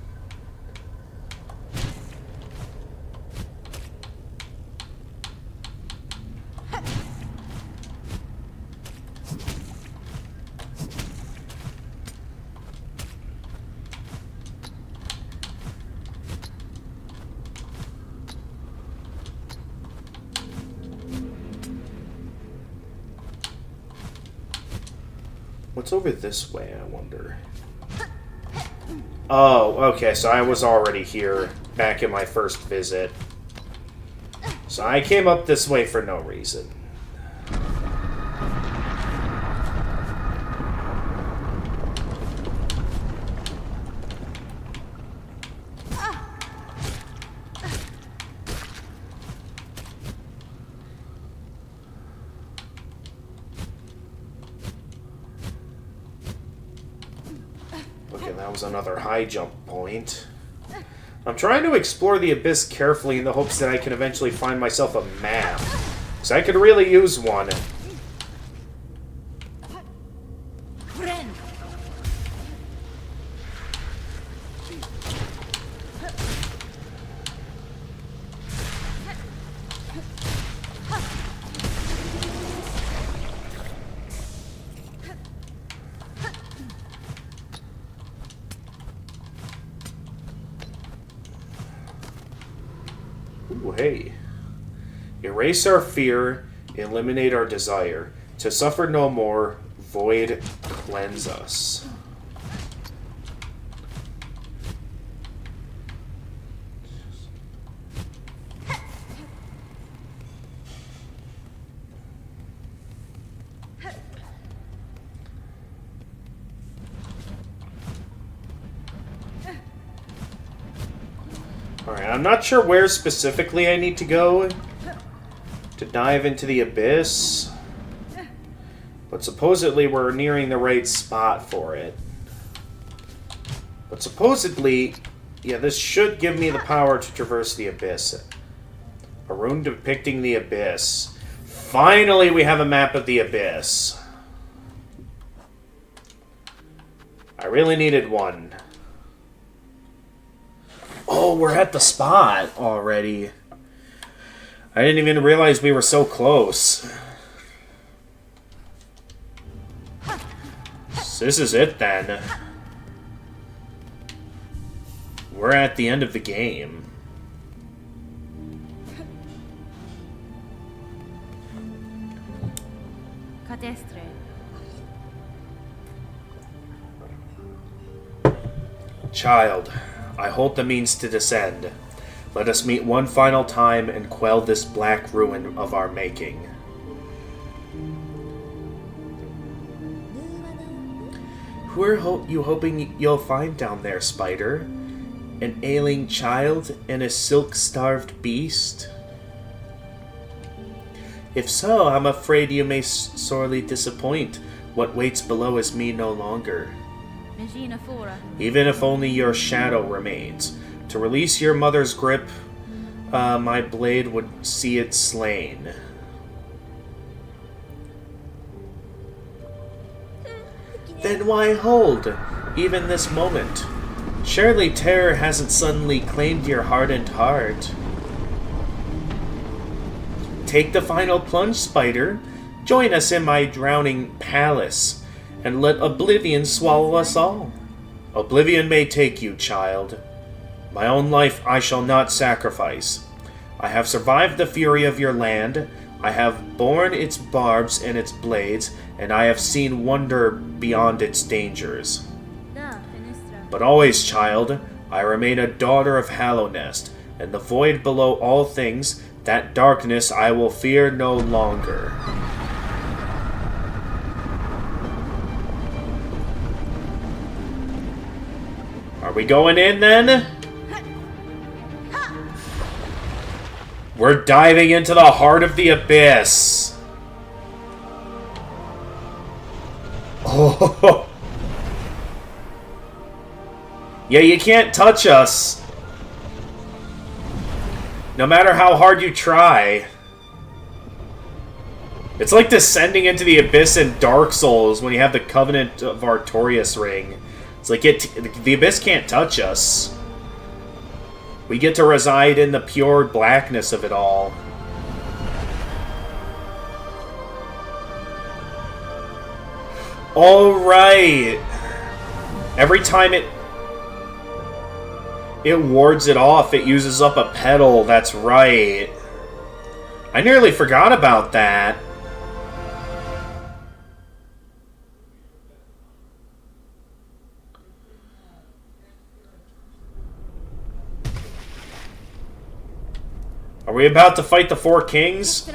What's over this way, I wonder? Oh, okay, so I was already here back in my first visit. So I came up this way for no reason. that was another high jump point. I'm trying to explore the abyss carefully in the hopes that I can eventually find myself a map. Because I could really use one. Ooh, hey. Erase our fear, eliminate our desire. To suffer no more, void cleanse us. Alright, I'm not sure where specifically I need to go to dive into the abyss, but supposedly we're nearing the right spot for it. But supposedly, yeah, this should give me the power to traverse the abyss. A rune depicting the abyss. Finally, we have a map of the abyss. I really needed one. Oh, we're at the spot already. I didn't even realize we were so close. So this is it then. We're at the end of the game. Child, I hold the means to descend. Let us meet one final time and quell this black ruin of our making. Who are you hoping you'll find down there, Spider? An ailing child and a silk-starved beast? If so, I'm afraid you may sorely disappoint. What waits below is me no longer. Even if only your shadow remains. To release your mother's grip, my blade would see it slain. Then why hold, even this moment? Surely terror hasn't suddenly claimed your hardened heart. Take the final plunge, Spider. Join us in my drowning palace, and let oblivion swallow us all. Oblivion may take you, child. My own life I shall not sacrifice. I have survived the fury of your land. I have borne its barbs and its blades, and I have seen wonder beyond its dangers. But always, child, I remain a daughter of Hallownest, and the void below all things, that darkness I will fear no longer. Are we going in then? We're diving into the heart of the abyss. Oh. Yeah, you can't touch us. No matter how hard you try. It's like descending into the abyss in Dark Souls when you have the Covenant of Artorias ring. It's like the abyss can't touch us. We get to reside in the pure blackness of it all. Alright! Every time it wards it off, it uses up a petal, that's right. I nearly forgot about that. Are we about to fight the Four Kings?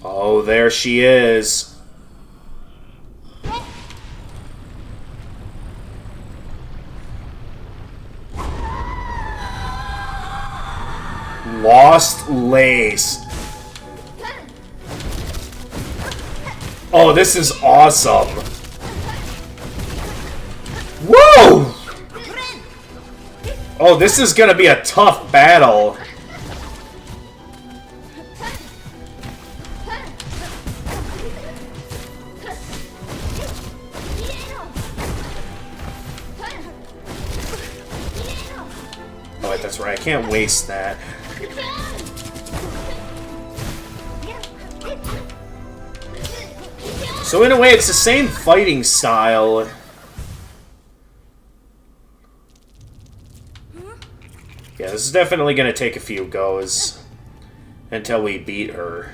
Oh, there she is. Lost Lace. Oh, this is awesome. Whoa! Oh, this is gonna be a tough battle. Oh, wait, that's right. I can't waste that. So in a way, it's the same fighting style. Yeah, this is definitely going to take a few goes until we beat her.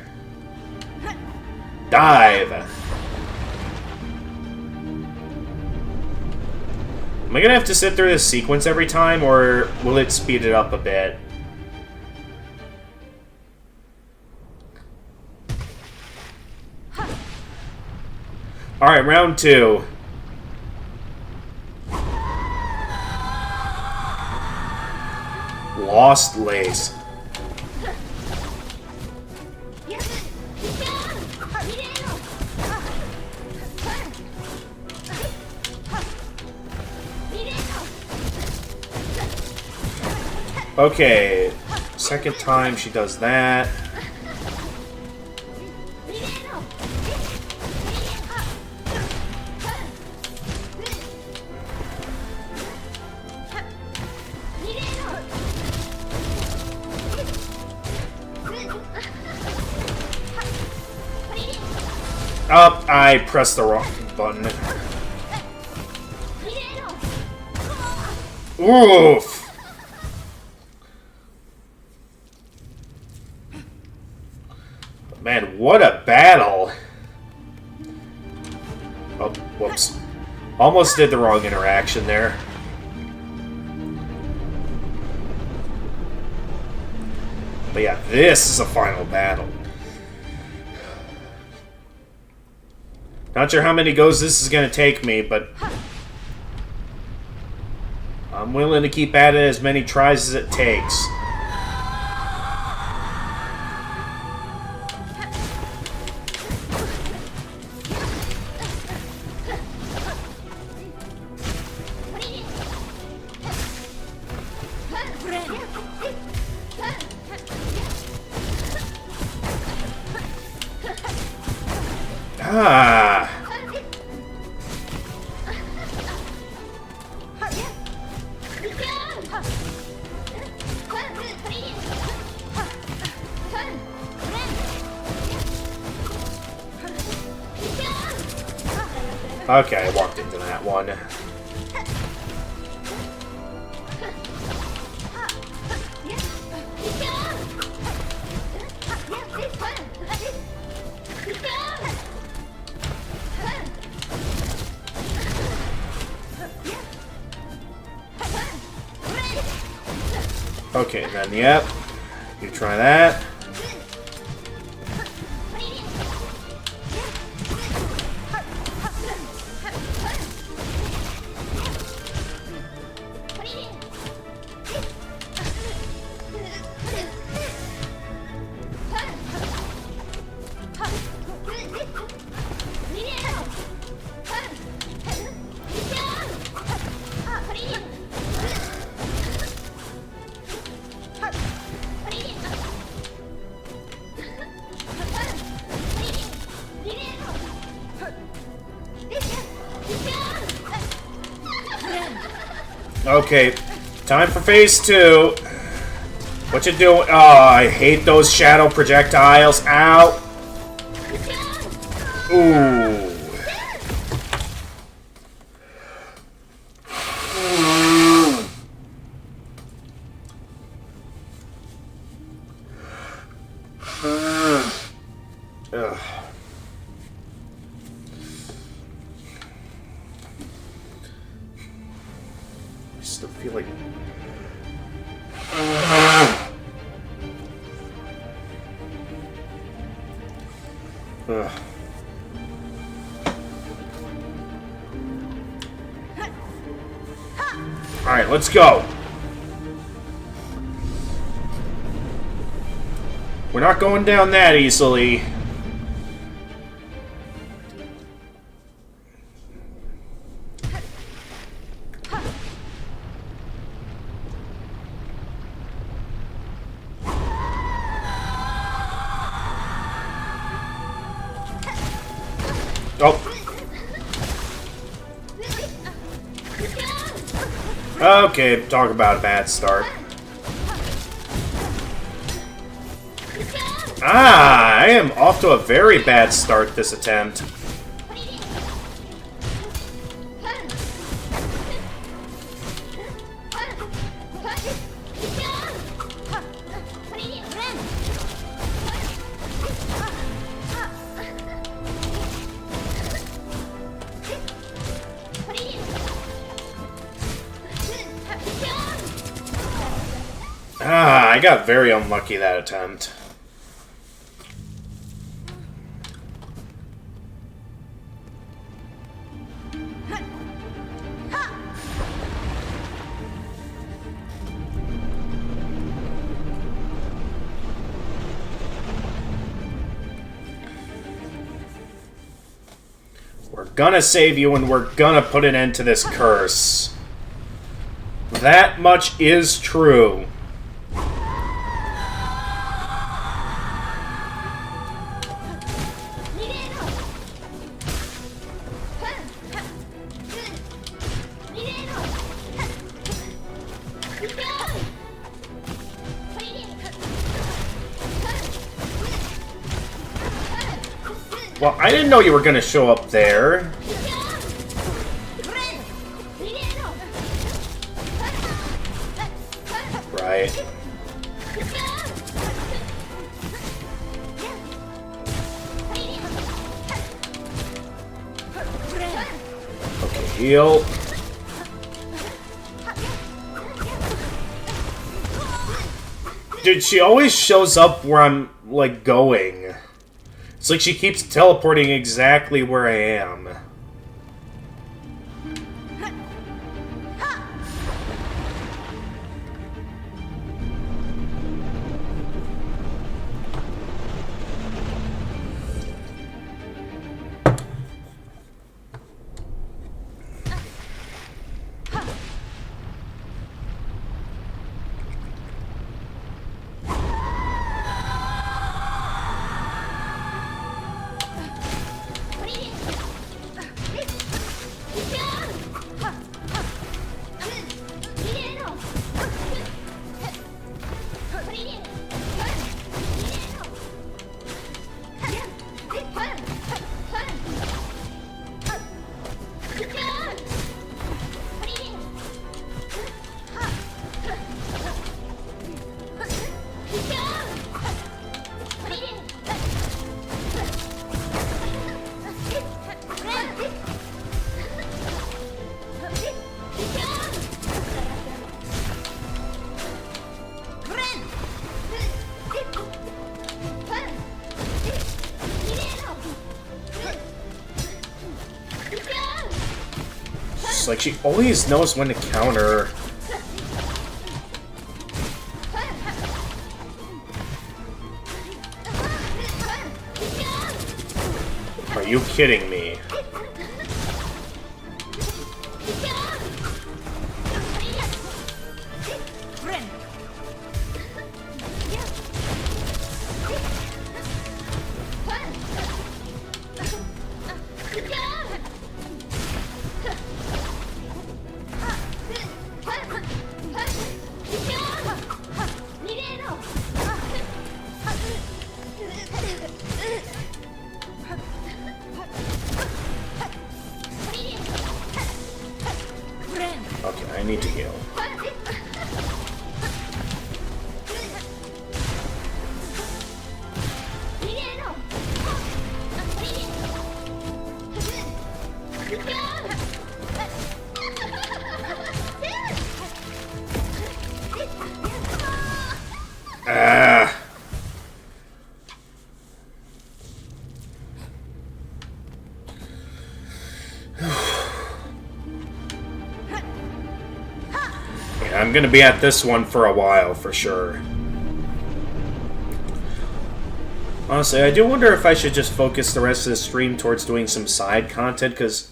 Dive! Am I going to have to sit through this sequence every time, or will it speed it up a bit? Alright, round 2. Lost Lace. Okay, second time she does that. Oh, I pressed the wrong button. Oof! Man, what a battle! Oh, whoops. Almost did the wrong interaction there. But yeah, this is a final battle. Not sure how many goes this is going to take me, but I'm willing to keep at it as many tries as it takes. Ah! Okay, I walked into that one. Okay, then, yep. You try that. Okay, time for phase 2. What you doing? Oh, I hate those shadow projectiles. Ow! Ooh. Ugh. I still feel like... Ugh. Alright, let's go. We're not going down that easily. Okay, talk about a bad start. Ah, I am off to a very bad start this attempt. Ah, I got very unlucky that attempt. We're gonna save you and we're gonna put an end to this curse. That much is true. Well, I didn't know you were gonna show up there. Right. Okay, heal. Dude, she always shows up where I'm, like, going. It's like she keeps teleporting exactly where I am. It's like she always knows when to counter. Are you kidding me? Okay, I need to heal. Ah. Yeah, I'm gonna be at this one for a while, for sure. Honestly, I do wonder if I should just focus the rest of the stream towards doing some side content, because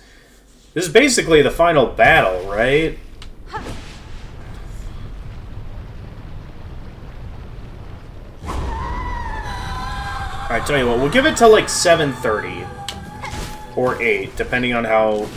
this is basically the final battle, right? Alright, tell you what, we'll give it till like 7:30. Or 8, depending on how...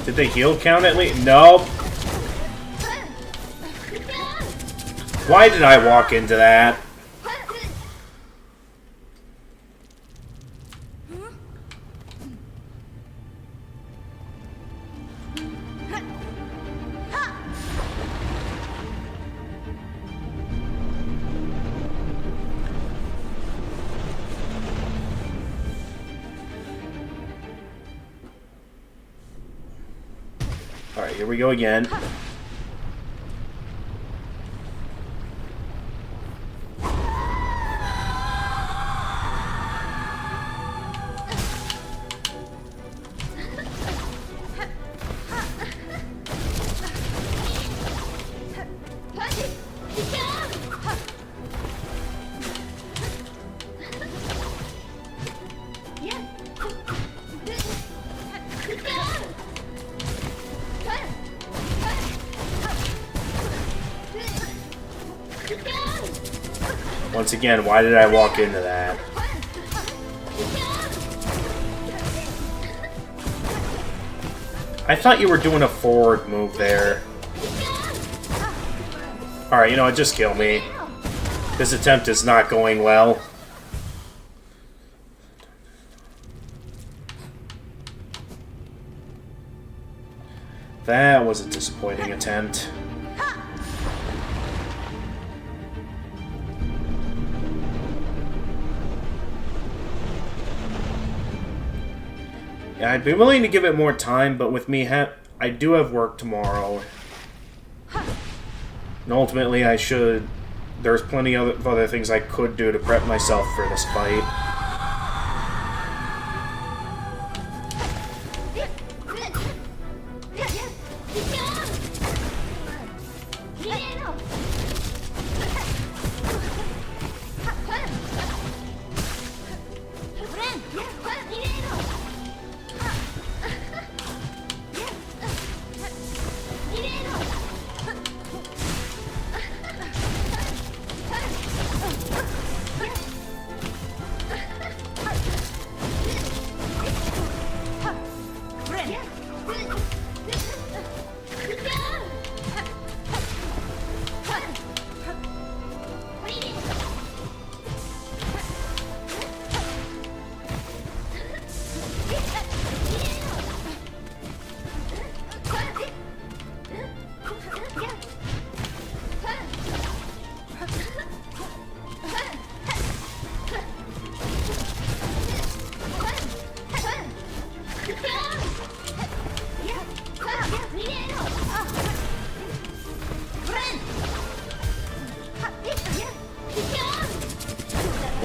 Did the heal count at least? Nope. Why did I walk into that? Alright, here we go again. Once again, why did I walk into that? I thought you were doing a forward move there. Alright, you know what? Just kill me. This attempt is not going well. That was a disappointing attempt. Yeah, I'd be willing to give it more time, but with me, I do have work tomorrow. And ultimately, I should... There's plenty of other things I could do to prep myself for this fight.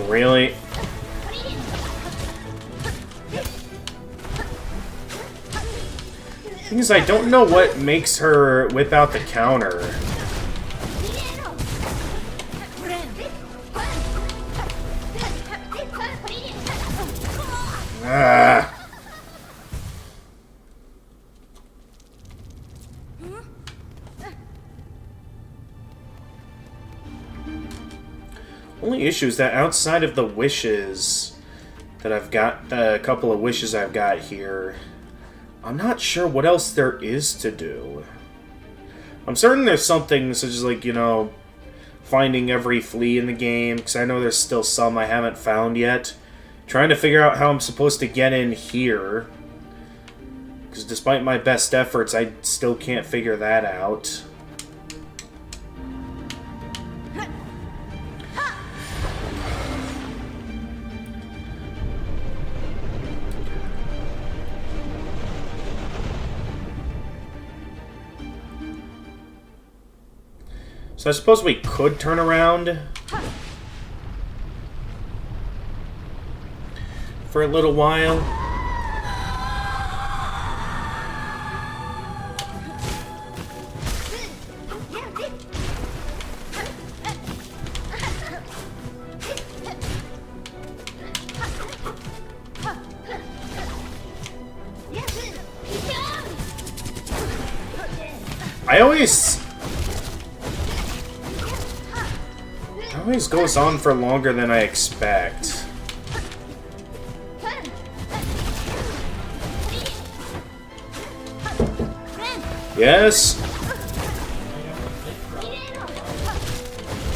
Really? Thing is, I don't know what makes her whip out the counter. Ah. Only issue is that outside of the wishes that I've got, a couple of wishes I've got here, I'm not sure what else there is to do. I'm certain there's something such as, like, you know, finding every flea in the game, because I know there's still some I haven't found yet. Trying to figure out how I'm supposed to get in here, because despite my best efforts, I still can't figure that out. So I suppose we could turn around for a little while. I always goes on for longer than I expect. Yes?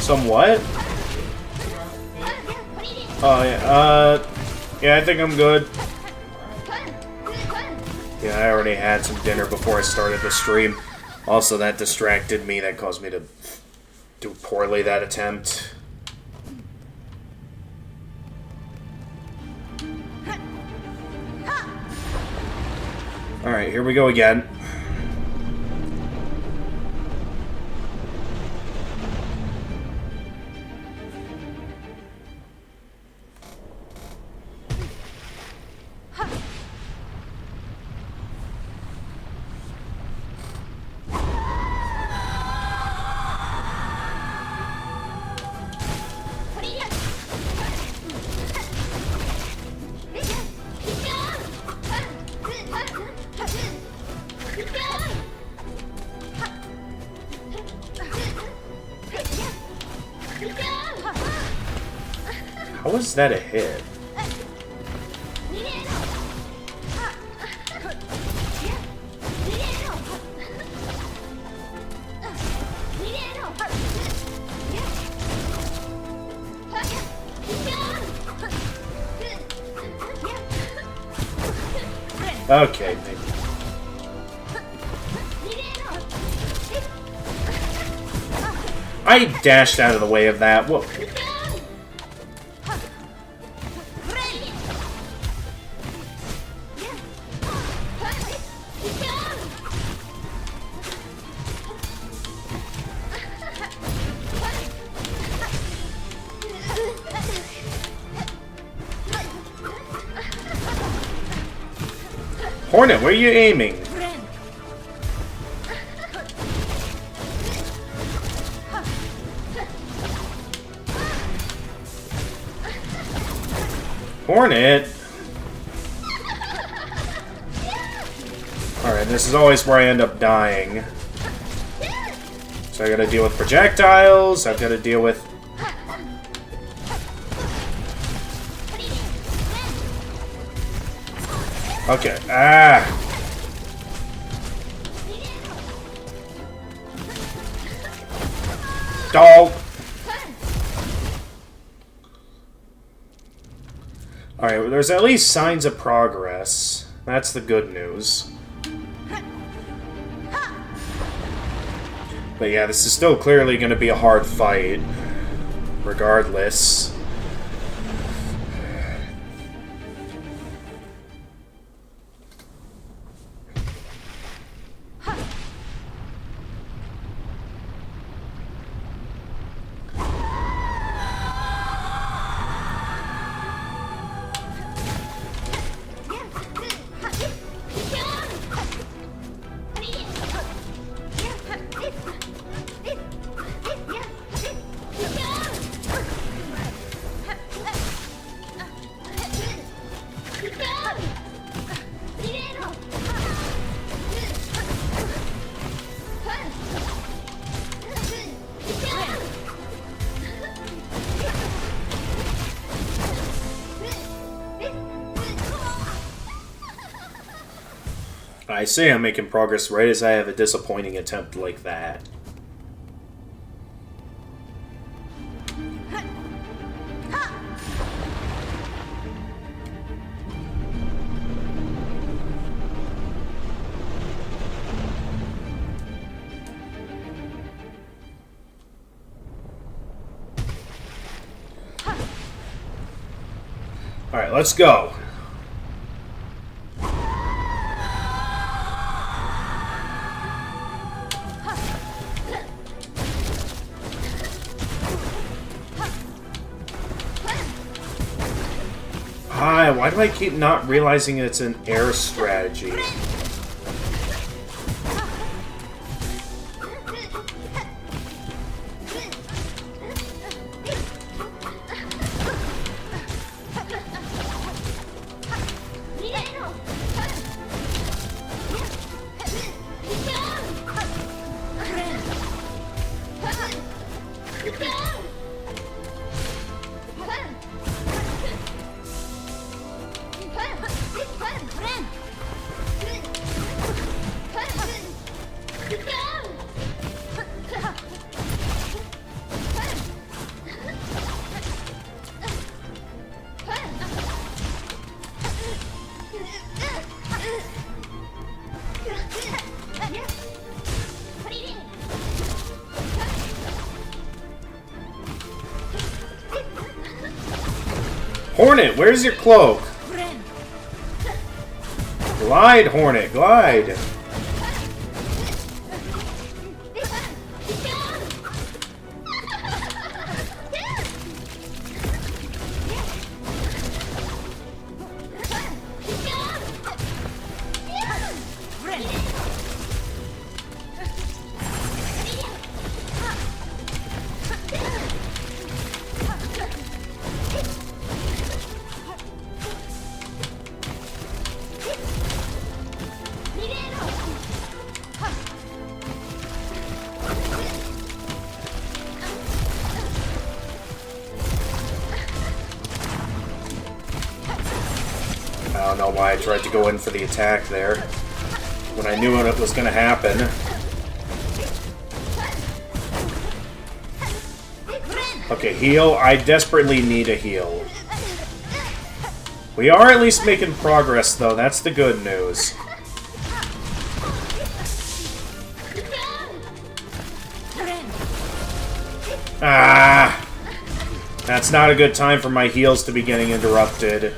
Somewhat? Oh, yeah, yeah, I think I'm good. Yeah, I already had some dinner before I started the stream. Also, that distracted me. That caused me to do poorly that attempt. Alright, here we go again. How was that a hit? Okay, maybe. I dashed out of the way of that. Whoa. Hornet, where are you aiming? Hornet? Alright, this is always where I end up dying. So I gotta deal with projectiles, I've gotta deal with... Okay, Doll! Alright, well, there's at least signs of progress. That's the good news. But yeah, this is still clearly going to be a hard fight. Regardless. I say I'm making progress right as I have a disappointing attempt like that. Alright, let's go. Hi, why do I keep not realizing it's an air strategy? Hornet, where's your cloak? Glide, Hornet, glide. I don't know why I tried to go in for the attack there when I knew what was going to happen. Okay, heal. I desperately need a heal. We are at least making progress, though. That's the good news. Ah! That's not a good time for my heals to be getting interrupted.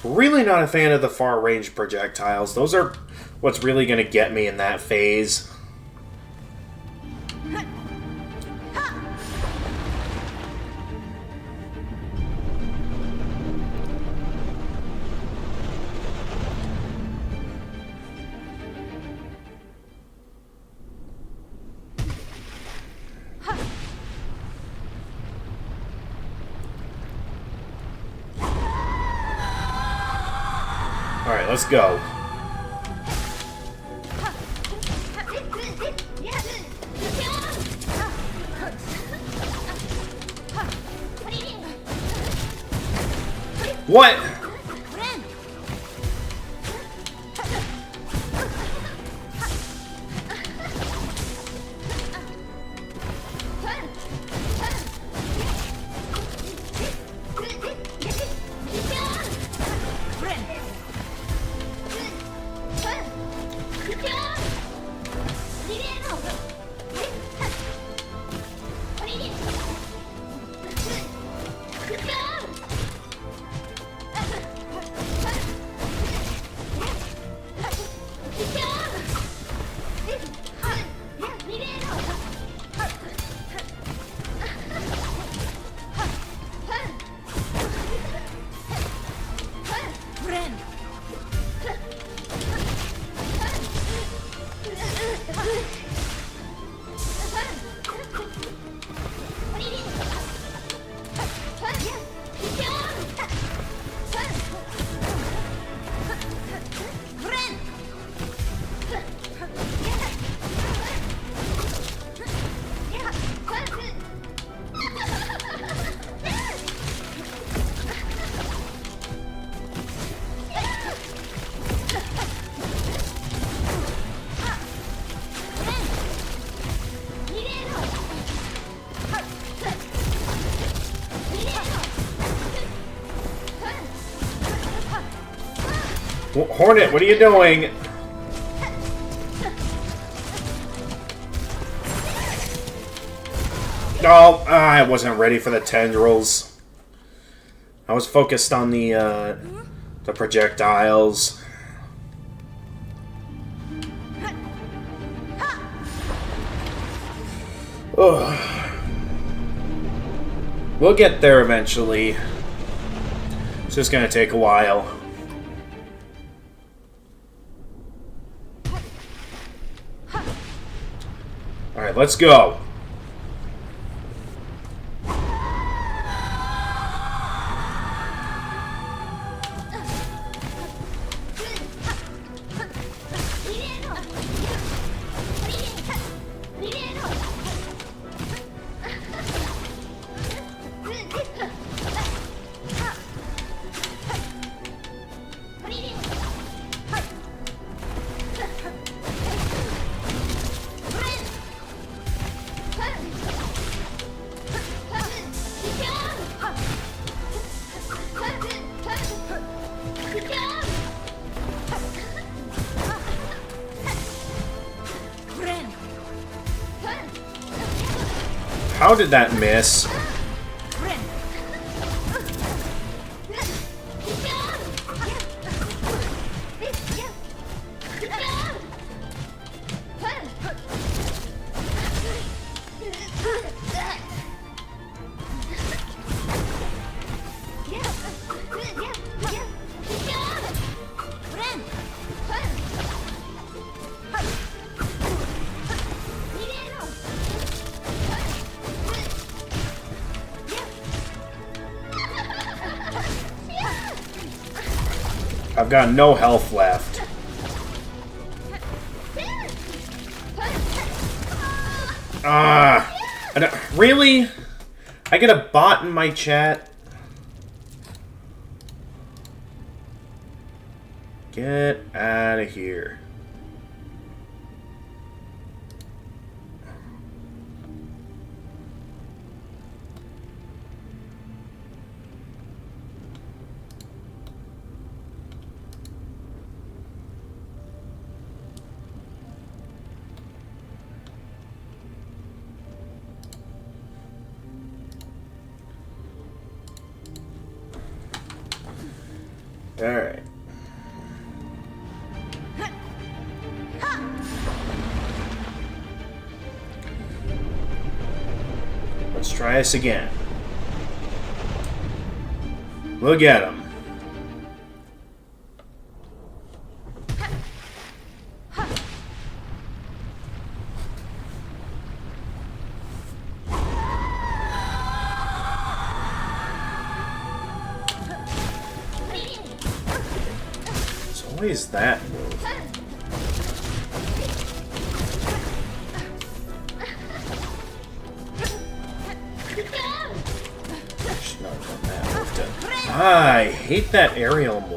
Really not a fan of the far-range projectiles. Those are what's really going to get me in that phase. Alright, let's go. What? Hornet, what are you doing? Oh, I wasn't ready for the tendrils. I was focused on the projectiles. Ugh. We'll get there eventually. It's just gonna take a while. Alright, let's go. How did that miss? I've got no health left. Really? I get a bot in my chat? Get out of here. Alright. Let's try this again. Look at him. Always that move. I hate that aerial move.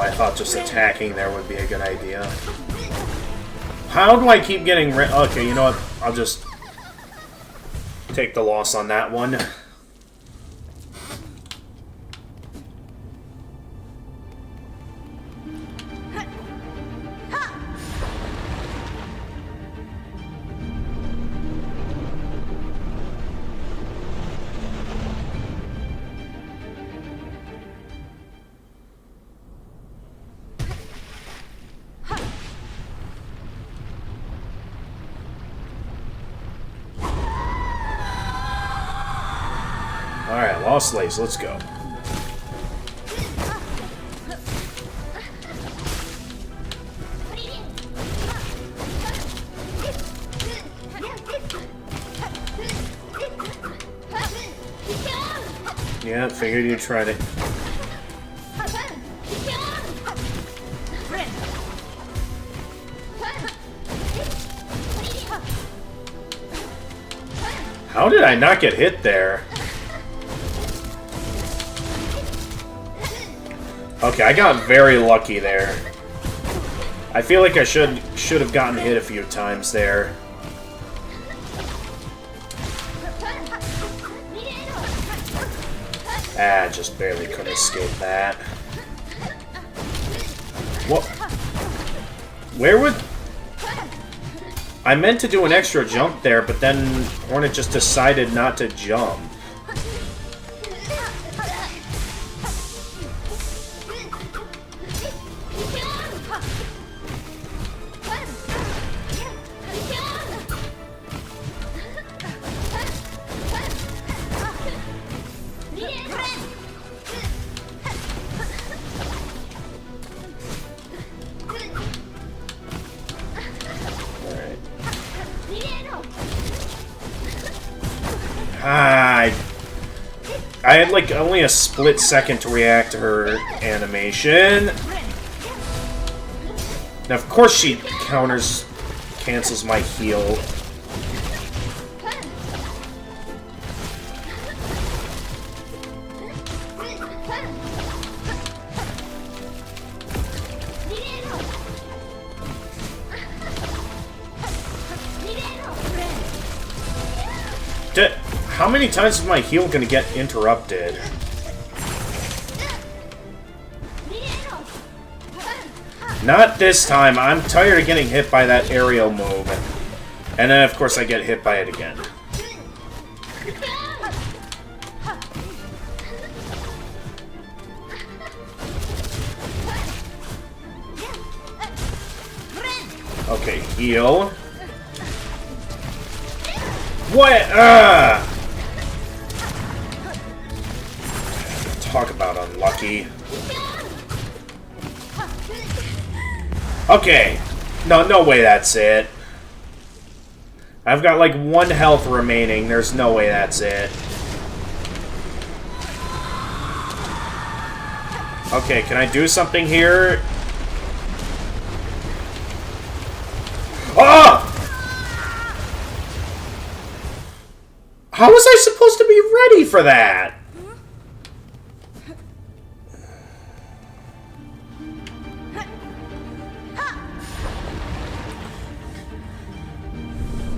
I thought just attacking there would be a good idea. How do I keep getting rid? Okay, you know what? I'll just take the loss on that one. Alright, Lost Lace, let's go. Yeah, figured you'd try it. How did I not get hit there? Okay, I got very lucky there. I feel like I should have gotten hit a few times there. Ah, just barely could escape that. What? Where would... I meant to do an extra jump there, but then Hornet just decided not to jump. I had like only a split second to react to her animation. Now, of course, she cancels my heal. How many times is my heal gonna get interrupted? Not this time. I'm tired of getting hit by that aerial move. And then, of course, I get hit by it again. Okay, heal. What? Talk about unlucky. Okay. No way that's it. I've got like 1 health remaining. There's no way that's it. Okay, can I do something here? Oh! How was I supposed to be ready for that?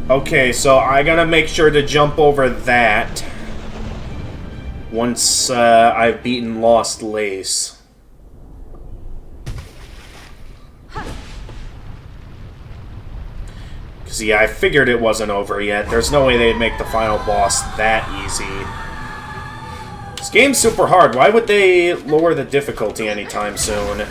Okay, so I gotta make sure to jump over that once I've beaten Lost Lace. Because, yeah, I figured it wasn't over yet. There's no way they'd make the final boss that easy. This game's super hard. Why would they lower the difficulty anytime soon?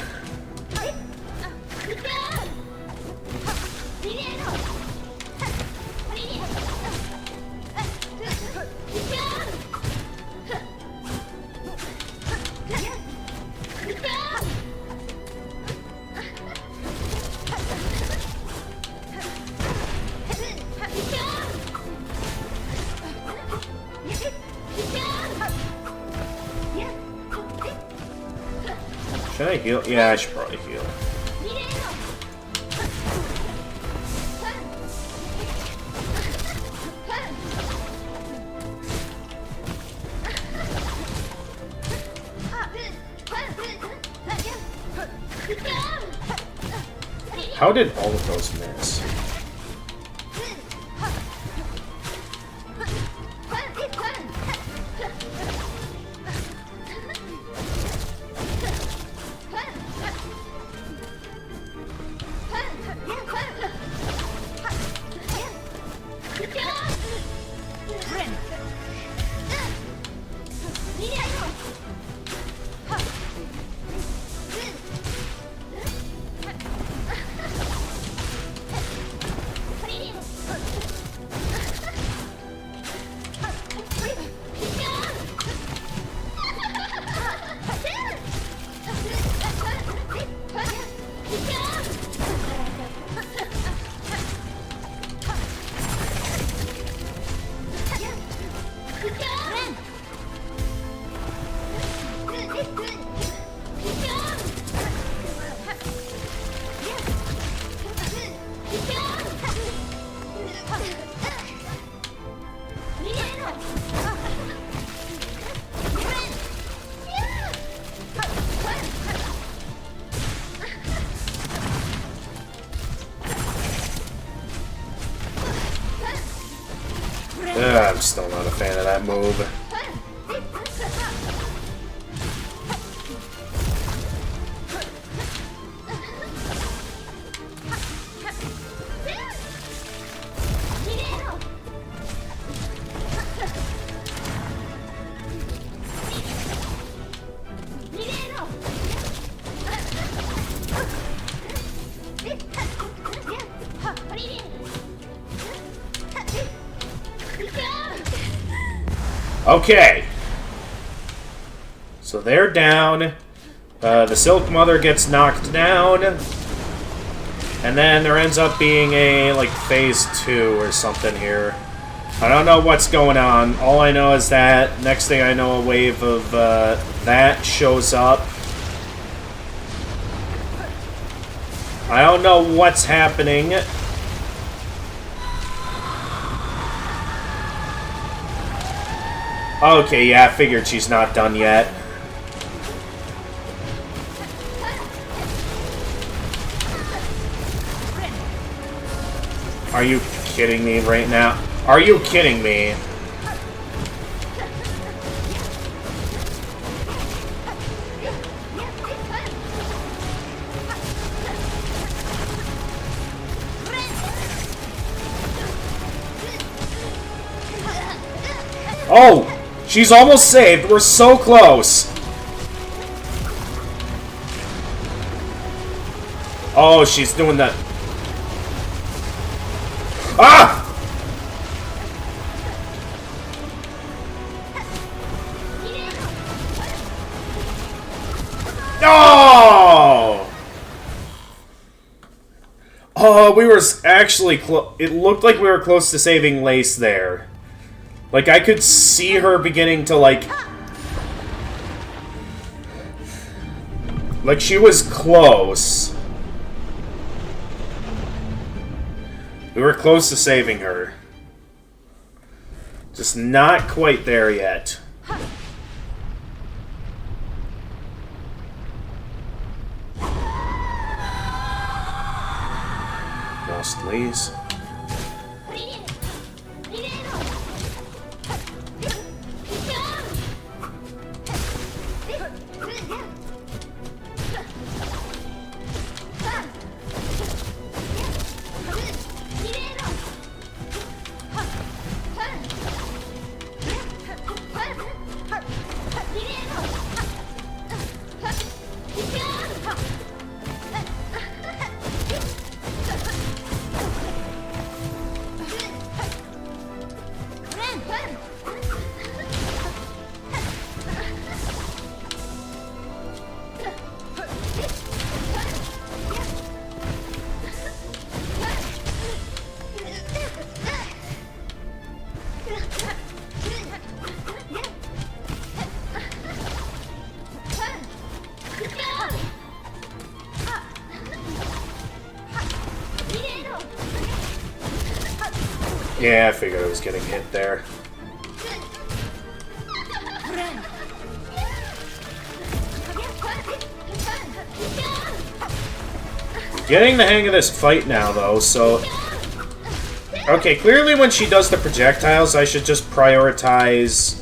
Should I heal? Yeah, I should probably heal. How did all of those miss? I'm still not a fan of that move. Okay. So they're down. The Silk Mother gets knocked down. And then there ends up being a, like, phase 2 or something here. I don't know what's going on. All I know is that next thing I know, a wave of that shows up. I don't know what's happening. Okay, yeah, I figured she's not done yet. Are you kidding me right now? Are you kidding me? Oh! She's almost saved. We're so close. Oh, she's doing that. Ah! No! Oh, we were actually close. It looked like we were close to saving Lace there. Like, I could see her beginning to, like, she was close. We were close to saving her. Just not quite there yet. Lost Lace. Yeah, I figured I was getting hit there. Getting the hang of this fight now, though, so... Okay, clearly when she does the projectiles, I should just prioritize...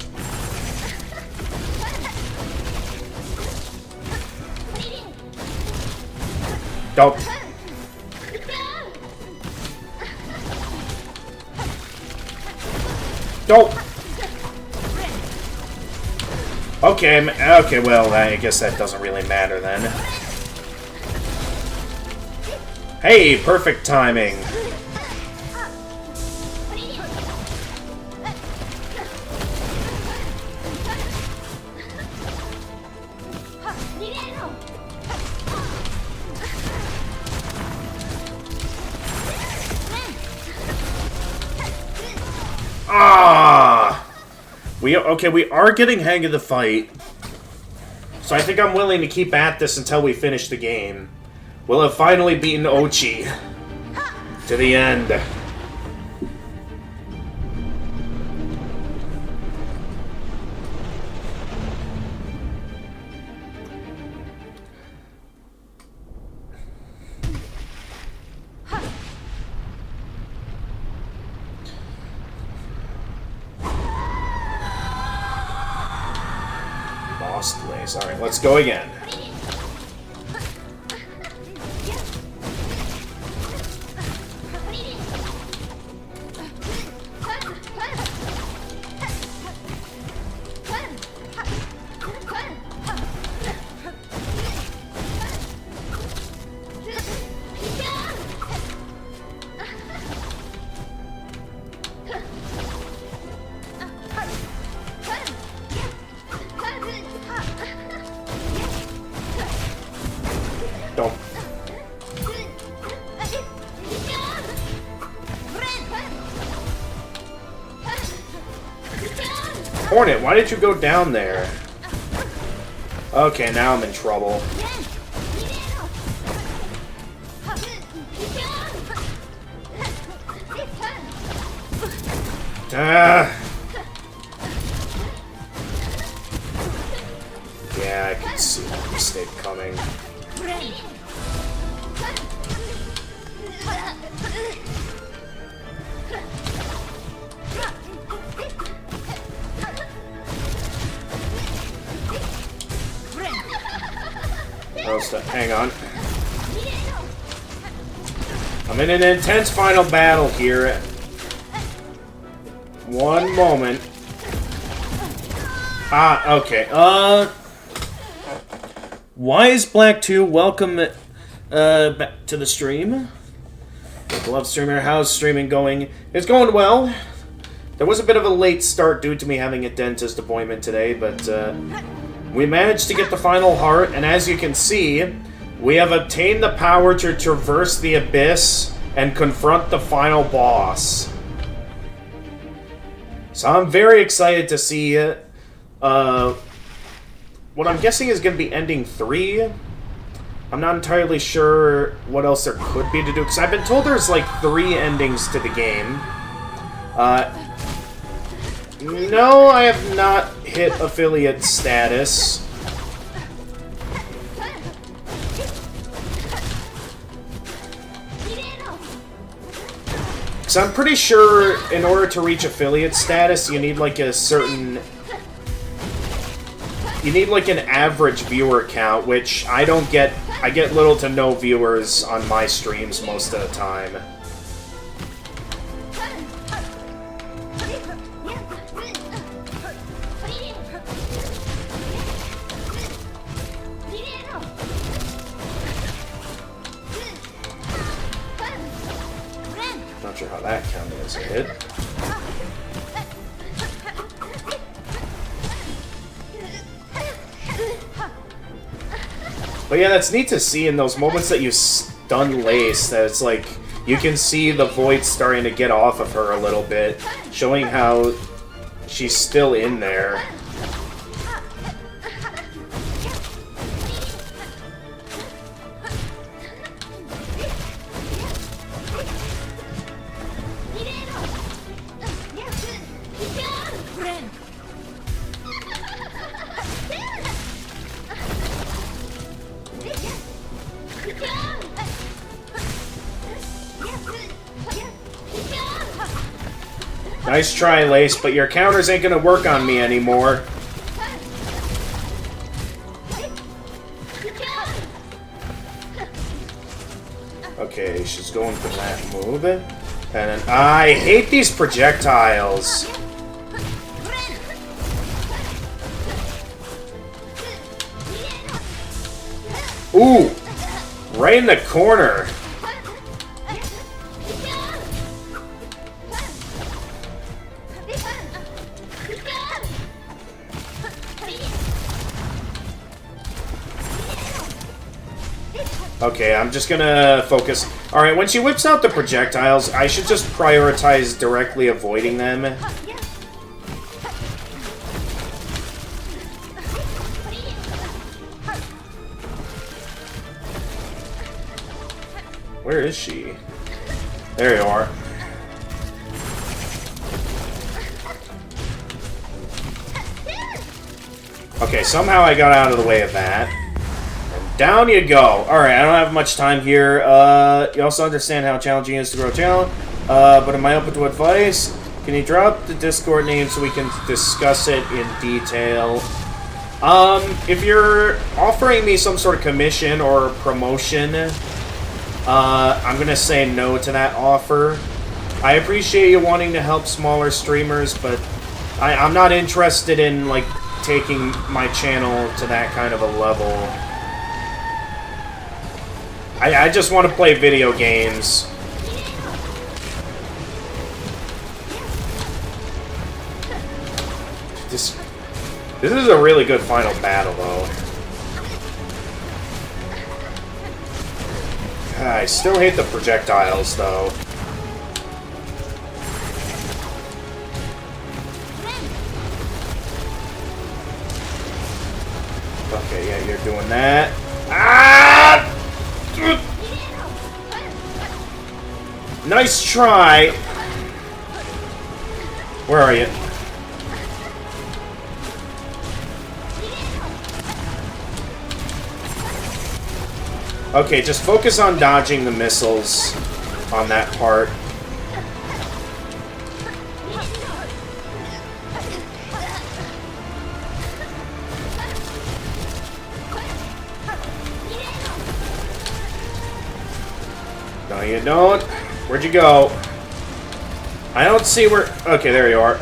Don't... Don't... Okay, well, I guess that doesn't really matter then. Hey, perfect timing. Ah! We are getting hang of the fight. So I think I'm willing to keep at this until we finish the game. We'll have finally beaten Ochi. To the end. lost Lace. Alright, let's go again. Don't. Hornet, why did you go down there? Okay, now I'm in trouble. Ah. Yeah, I could see that mistake coming. Hang on. I'm in an intense final battle here. One moment. Ah, okay. Wise Black 2, welcome back to the stream. Beloved streamer, how's streaming going? It's going well. There was a bit of a late start due to me having a dentist appointment today, but we managed to get the final heart, and as you can see, we have obtained the power to traverse the abyss and confront the final boss. So I'm very excited to see what I'm guessing is going to be ending 3. I'm not entirely sure what else there could be to do, because I've been told there's like 3 endings to the game. No, I have not hit affiliate status. Because I'm pretty sure in order to reach affiliate status, you need like a certain... You need like an average viewer count, which I don't get. I get little to no viewers on my streams most of the time. Not sure how that counted as a hit. But yeah, that's neat to see in those moments that you stun Lace, that it's like, you can see the void starting to get off of her a little bit, showing how she's still in there. Nice try, Lace, but your counters ain't gonna work on me anymore. Okay, she's going for that move. And then, I hate these projectiles. Ooh! Right in the corner. Okay, I'm just gonna focus. Alright, when she whips out the projectiles, I should just prioritize directly avoiding them. Where is she? There you are. Okay, somehow I got out of the way of that. Down you go. Alright, I don't have much time here. You also understand how challenging it is to grow a channel. But am I open to advice? Can you drop the Discord name so we can discuss it in detail? If you're offering me some sort of commission or promotion, I'm gonna say no to that offer. I appreciate you wanting to help smaller streamers, but I'm not interested in, like, taking my channel to that kind of a level. I just want to play video games. This is a really good final battle, though. I still hate the projectiles, though. Okay, yeah, you're doing that. Ah! Nice try. Where are you? Okay, just focus on dodging the missiles on that part. No, you don't. Where'd you go? I don't see where... Okay, there you are.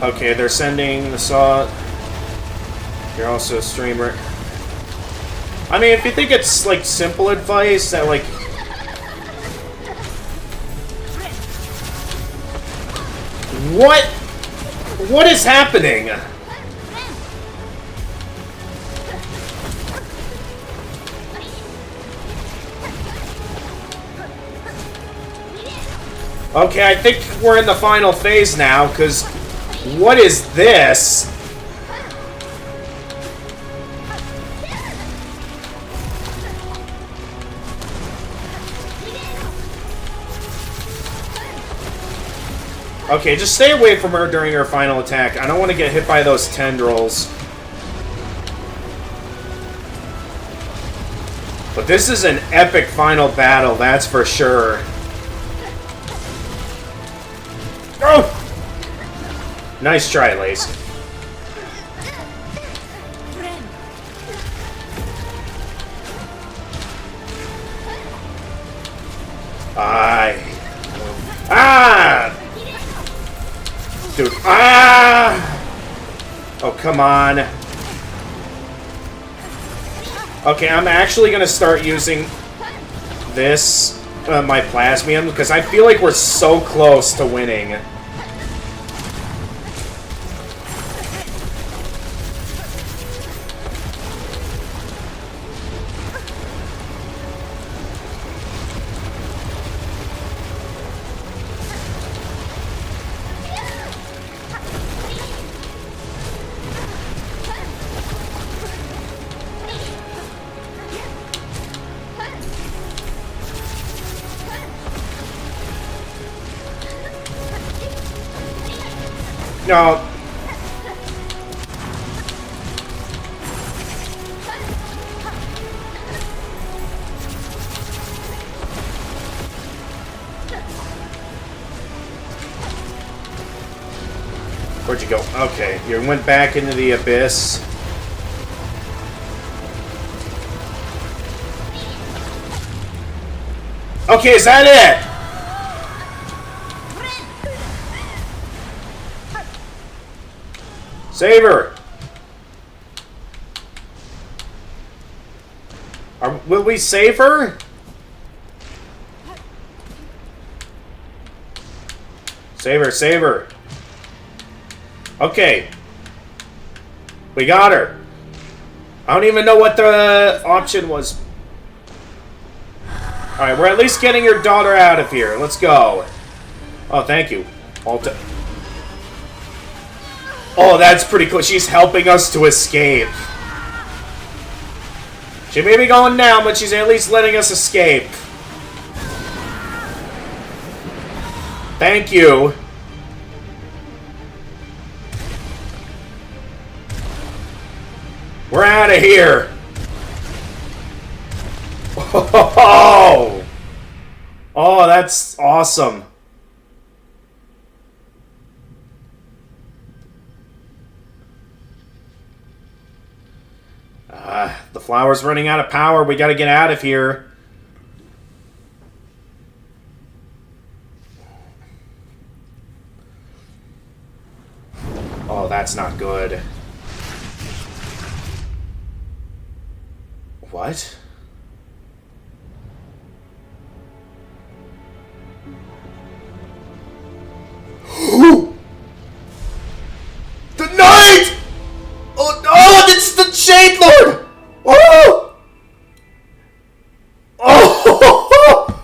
Okay, they're sending the saw. You're also a streamer. I mean, if you think it's, like, simple advice that, like... What? What is happening? Okay, I think we're in the final phase now, because... What is this? Okay, just stay away from her during her final attack. I don't want to get hit by those tendrils. But this is an epic final battle, that's for sure. Oh! Nice try, Lace. Ah! Dude, ah! Oh, come on. Okay, I'm actually gonna start using this, my Plasmium, because I feel like we're so close to winning. No. Where'd you go? Okay, you went back into the abyss. Okay, is that it? Save her! Will we save her? Save her, save her. Okay. We got her. I don't even know what the option was. Alright, we're at least getting your daughter out of here. Let's go. Oh, thank you. Oh, that's pretty cool. She's helping us to escape. She may be going down, but she's at least letting us escape. Thank you. We're out of here. Oh! Oh, that's awesome. The flower's running out of power. We gotta get out of here. Oh, that's not good. What? The knight! Oh, it's the Shade Lord! Oh! Oh!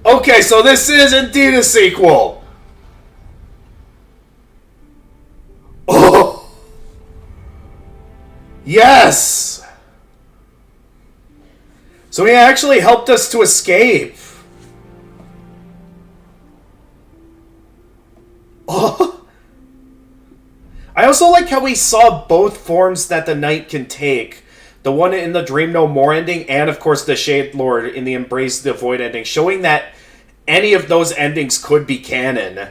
Okay, so this is indeed a sequel. Oh! Yes! So he actually helped us to escape. Oh! I also like how we saw both forms that the Knight can take. The one in the Dream No More ending, and of course the Shade Lord in the Embrace the Void ending, showing that any of those endings could be canon.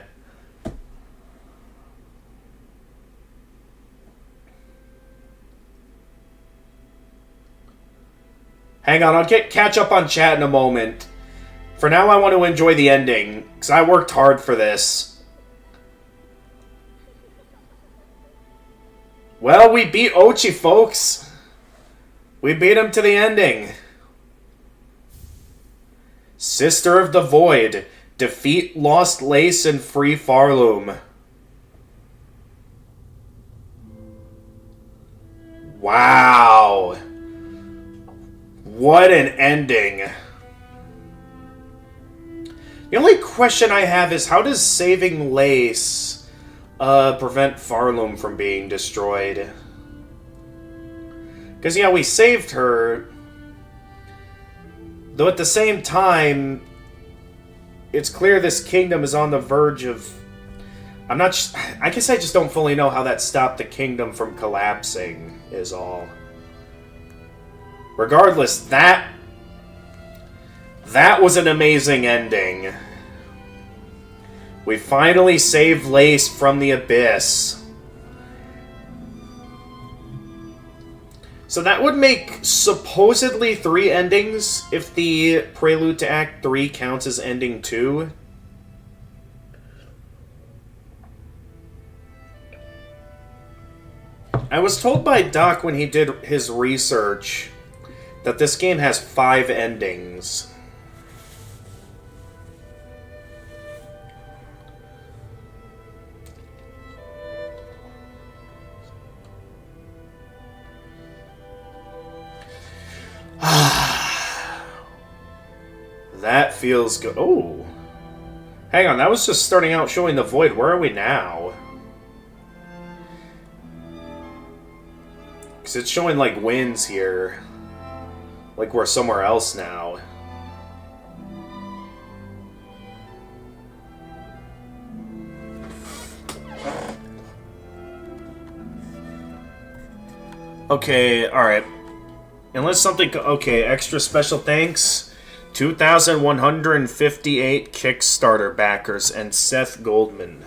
Hang on, I'll catch up on chat in a moment. For now, I want to enjoy the ending, because I worked hard for this. Well, we beat Ochi, folks. We beat him to the ending. Sister of the Void. Defeat Lost Lace and free Farloom. Wow. What an ending. The only question I have is, how does saving Lace prevent Farloom from being destroyed? Because, yeah, we saved her. Though at the same time, it's clear this kingdom is on the verge of... I guess I just don't fully know how that stopped the kingdom from collapsing, is all. Regardless, that was an amazing ending. We finally saved Lace from the abyss. So that would make supposedly 3 endings if the Prelude to Act 3 counts as ending 2. I was told by Doc when he did his research that this game has 5 endings. That feels good. Oh. Hang on, that was just starting out showing the void. Where are we now? Because it's showing, like, winds here. Like we're somewhere else now. Okay, alright. Unless something... Okay, extra special thanks. 2,158 Kickstarter backers and Seth Goldman.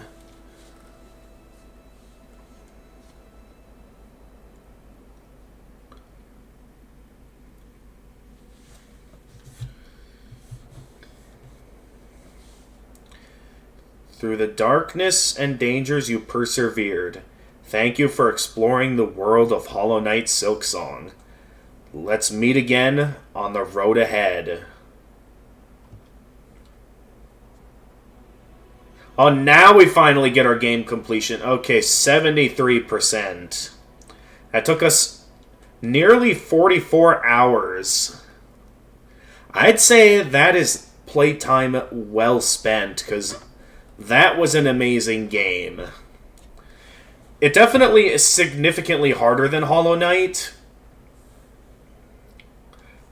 Through the darkness and dangers you persevered. Thank you for exploring the world of Hollow Knight Silksong. Let's meet again on the road ahead. Oh, now we finally get our game completion. Okay, 73%. That took us nearly 44 hours. I'd say that is playtime well spent, because that was an amazing game. It definitely is significantly harder than Hollow Knight,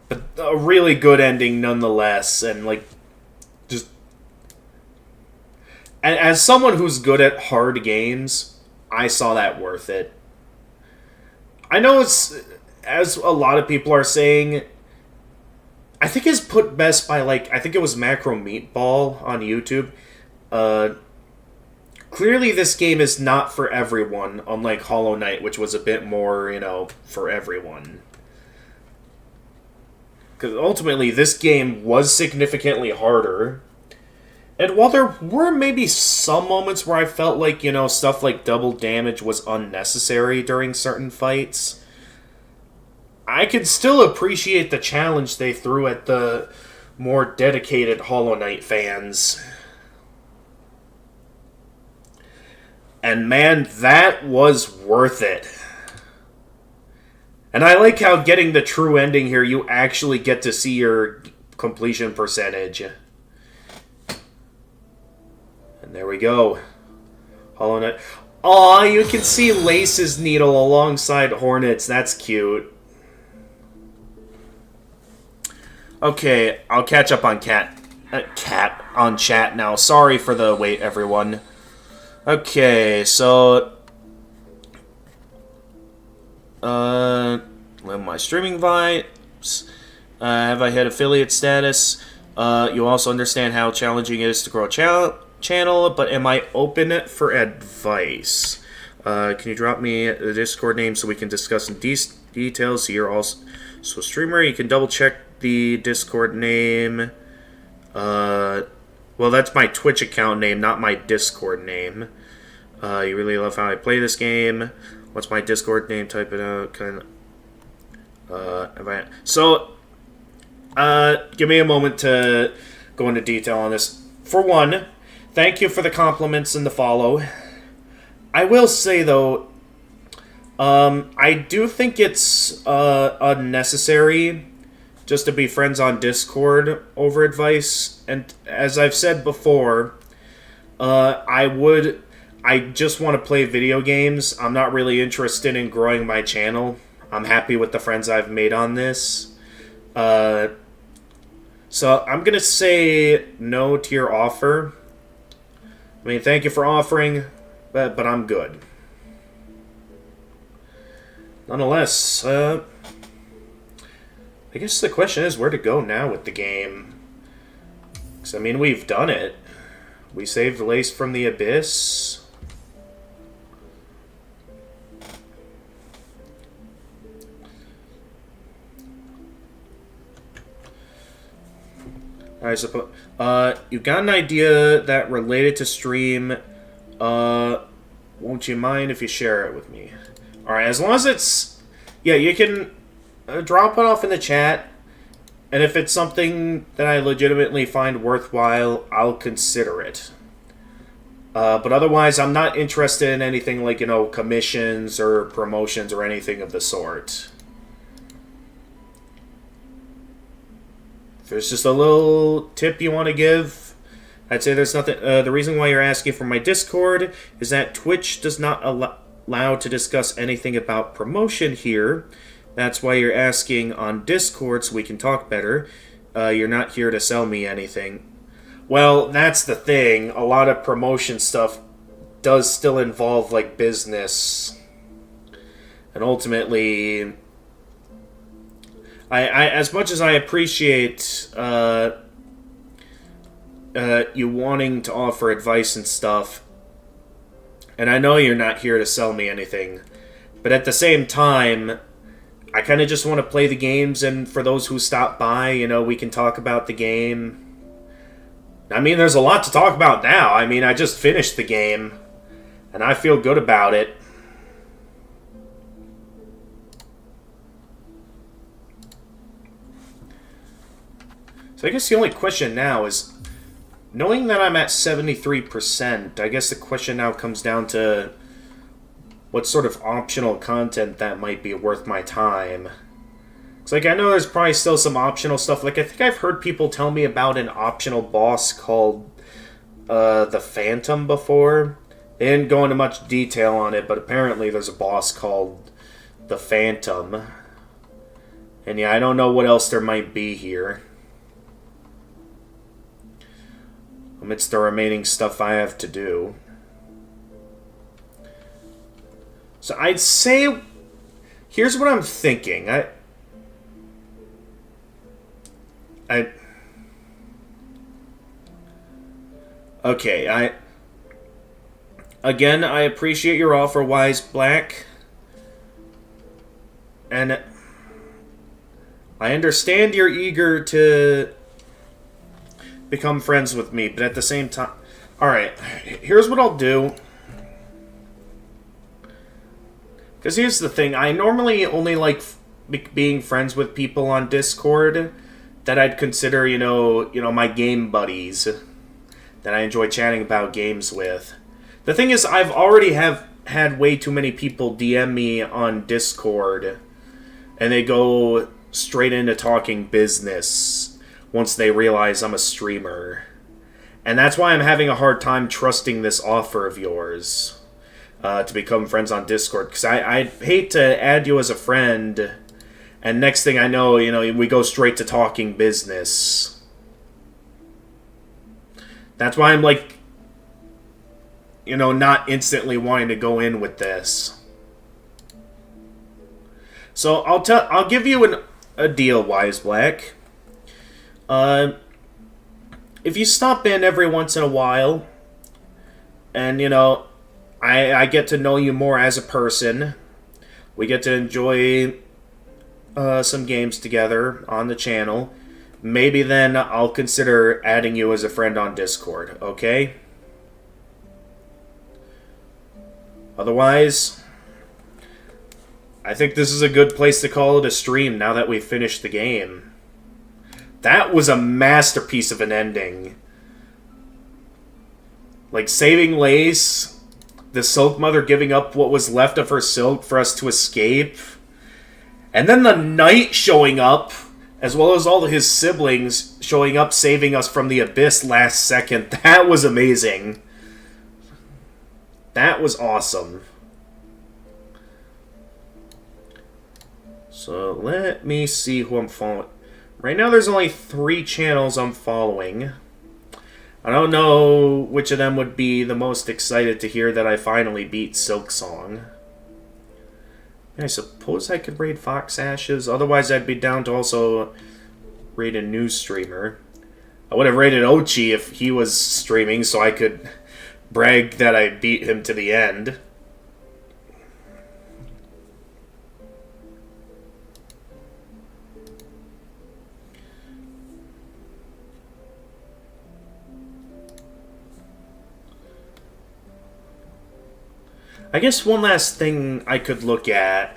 but a really good ending nonetheless, and like, just... And as someone who's good at hard games, I saw that worth it. I know it's, as a lot of people are saying, I think is put best by, like, I think it was Macro Meatball on YouTube. Uh, Clearly, this game is not for everyone, unlike Hollow Knight, which was a bit more, for everyone. Because ultimately, this game was significantly harder. And while there were maybe some moments where I felt like, stuff like double damage was unnecessary during certain fights, I could still appreciate the challenge they threw at the more dedicated Hollow Knight fans. And man, that was worth it. And I like how getting the true ending here, you actually get to see your completion percentage. And there we go. Hollow Knight. Aw, you can see Lace's needle alongside Hornets. That's cute. Okay, I'll catch up on chat now. Sorry for the wait, everyone. Okay, so my streaming vibes. Have I hit affiliate status? You also understand how challenging it is to grow a channel, but am I open for advice? Can you drop me the Discord name so we can discuss in details? You're also streamer. You can double check the Discord name. Well, that's my Twitch account name, not my Discord name. You really love how I play this game. What's my Discord name? Type it out. Give me a moment to go into detail on this. For one, thank you for the compliments and the follow. I will say, though, I do think it's unnecessary just to be friends on Discord over advice. And as I've said before, I just want to play video games. I'm not really interested in growing my channel. I'm happy with the friends I've made on this. So I'm going to say no to your offer. I mean, thank you for offering, but I'm good. Nonetheless, I guess the question is where to go now with the game. Because, I mean, we've done it. We saved Lace from the Abyss. I suppose. You got an idea that related to stream. Won't you mind if you share it with me? Alright, as long as it's... Yeah, you can drop it off in the chat. And if it's something that I legitimately find worthwhile, I'll consider it. But otherwise, I'm not interested in anything like, commissions or promotions or anything of the sort. If there's just a little tip you want to give, I'd say there's nothing. The reason why you're asking for my Discord is that Twitch does not allow to discuss anything about promotion here. That's why you're asking on Discord so we can talk better. You're not here to sell me anything. Well, that's the thing. A lot of promotion stuff does still involve, like, business. And ultimately... I as much as I appreciate you wanting to offer advice and stuff, and I know you're not here to sell me anything, but at the same time, I kind of just want to play the games, and for those who stop by, we can talk about the game. I mean, there's a lot to talk about now. I mean, I just finished the game, and I feel good about it. So I guess the only question now is, knowing that I'm at 73%, I guess the question now comes down to what sort of optional content that might be worth my time. It's like, I know there's probably still some optional stuff. Like, I think I've heard people tell me about an optional boss called the Phantom before. They didn't go into much detail on it, but apparently there's a boss called the Phantom. And yeah, I don't know what else there might be here. Amidst the remaining stuff I have to do. So I'd say... Here's what I'm thinking. I... Okay, Again, I appreciate your offer, Wise Black. And I understand you're eager to become friends with me, but at the same time... Alright, here's what I'll do. Because here's the thing, I normally only like being friends with people on Discord that I'd consider, you know, my game buddies that I enjoy chatting about games with. The thing is, I've already had way too many people DM me on Discord, and they go straight into talking business once they realize I'm a streamer. And that's why I'm having a hard time trusting this offer of yours. To become friends on Discord, because I'd hate to add you as a friend, and next thing I know, we go straight to talking business. That's why I'm like, not instantly wanting to go in with this. So I'll give you a deal, Wise Black. If you stop in every once in a while, and I get to know you more as a person. We get to enjoy some games together on the channel. Maybe then I'll consider adding you as a friend on Discord, okay? Otherwise, I think this is a good place to call it a stream now that we've finished the game. That was a masterpiece of an ending. Like, saving Lace... The Silk Mother giving up what was left of her silk for us to escape. And then the Knight showing up, as well as all of his siblings showing up, saving us from the abyss last second. That was amazing. That was awesome. So, let me see who I'm following. Right now, there's only 3 channels I'm following. I don't know which of them would be the most excited to hear that I finally beat Silksong. I suppose I could raid Fox Ashes. Otherwise, I'd be down to also raid a new streamer. I would have raided Ochi if he was streaming, so I could brag that I beat him to the end. I guess one last thing I could look at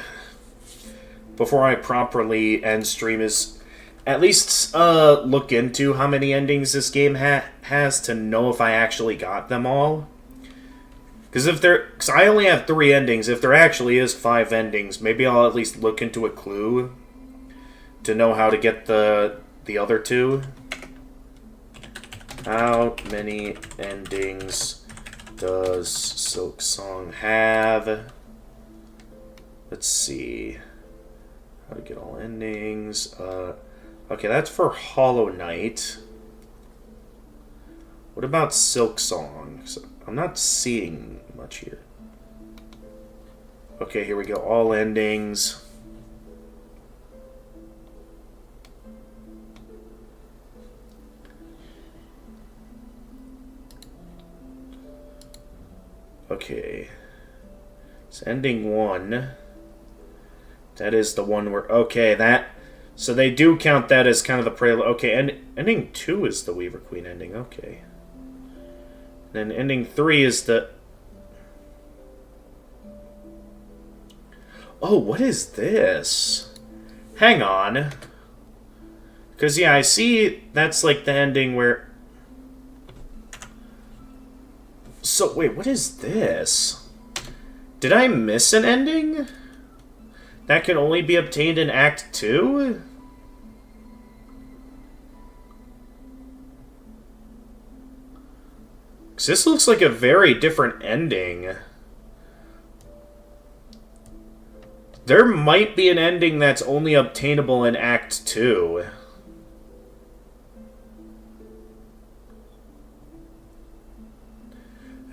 before I properly end stream is at least look into how many endings this game has to know if I actually got them all. Because I only have 3 endings. If there actually is 5 endings, maybe I'll at least look into a clue to know how to get the other 2. How many endings does Silksong have? Let's see. How to get all endings. Okay, that's for Hollow Knight. What about Silksong? So I'm not seeing much here. Okay, here we go. All endings. Okay. It's ending 1. That is the one where... Okay, that... So they do count that as kind of the prelude. Okay, and ending 2 is the Weaver Queen ending. Okay. Then ending 3 is the... Oh, what is this? Hang on. Because, yeah, I see that's like the ending where... So, wait, what is this? Did I miss an ending? That can only be obtained in Act 2? Because this looks like a very different ending. There might be an ending that's only obtainable in Act 2.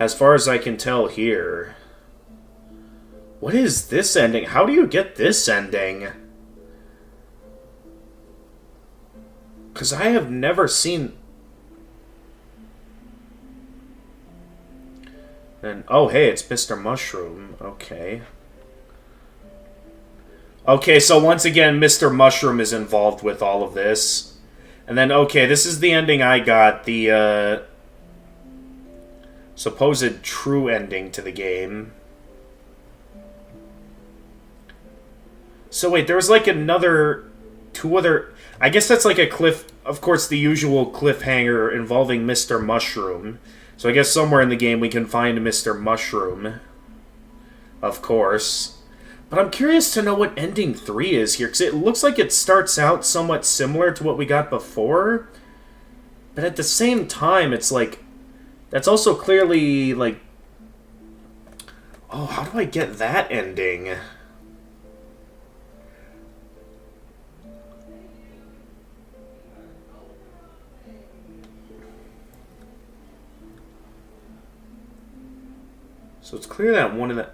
As far as I can tell here. What is this ending? How do you get this ending? Because I have never seen... And, oh, hey, it's Mr. Mushroom. Okay. Okay, so once again, Mr. Mushroom is involved with all of this. And then, okay, this is the ending I got. The, supposed true ending to the game. So wait, there was like two other... I guess that's like a of course, the usual cliffhanger involving Mr. Mushroom. So I guess somewhere in the game we can find Mr. Mushroom. Of course. But I'm curious to know what ending 3 is here, because it looks like it starts out somewhat similar to what we got before. But at the same time, it's like... That's also clearly, like... Oh, how do I get that ending? So it's clear that one of the...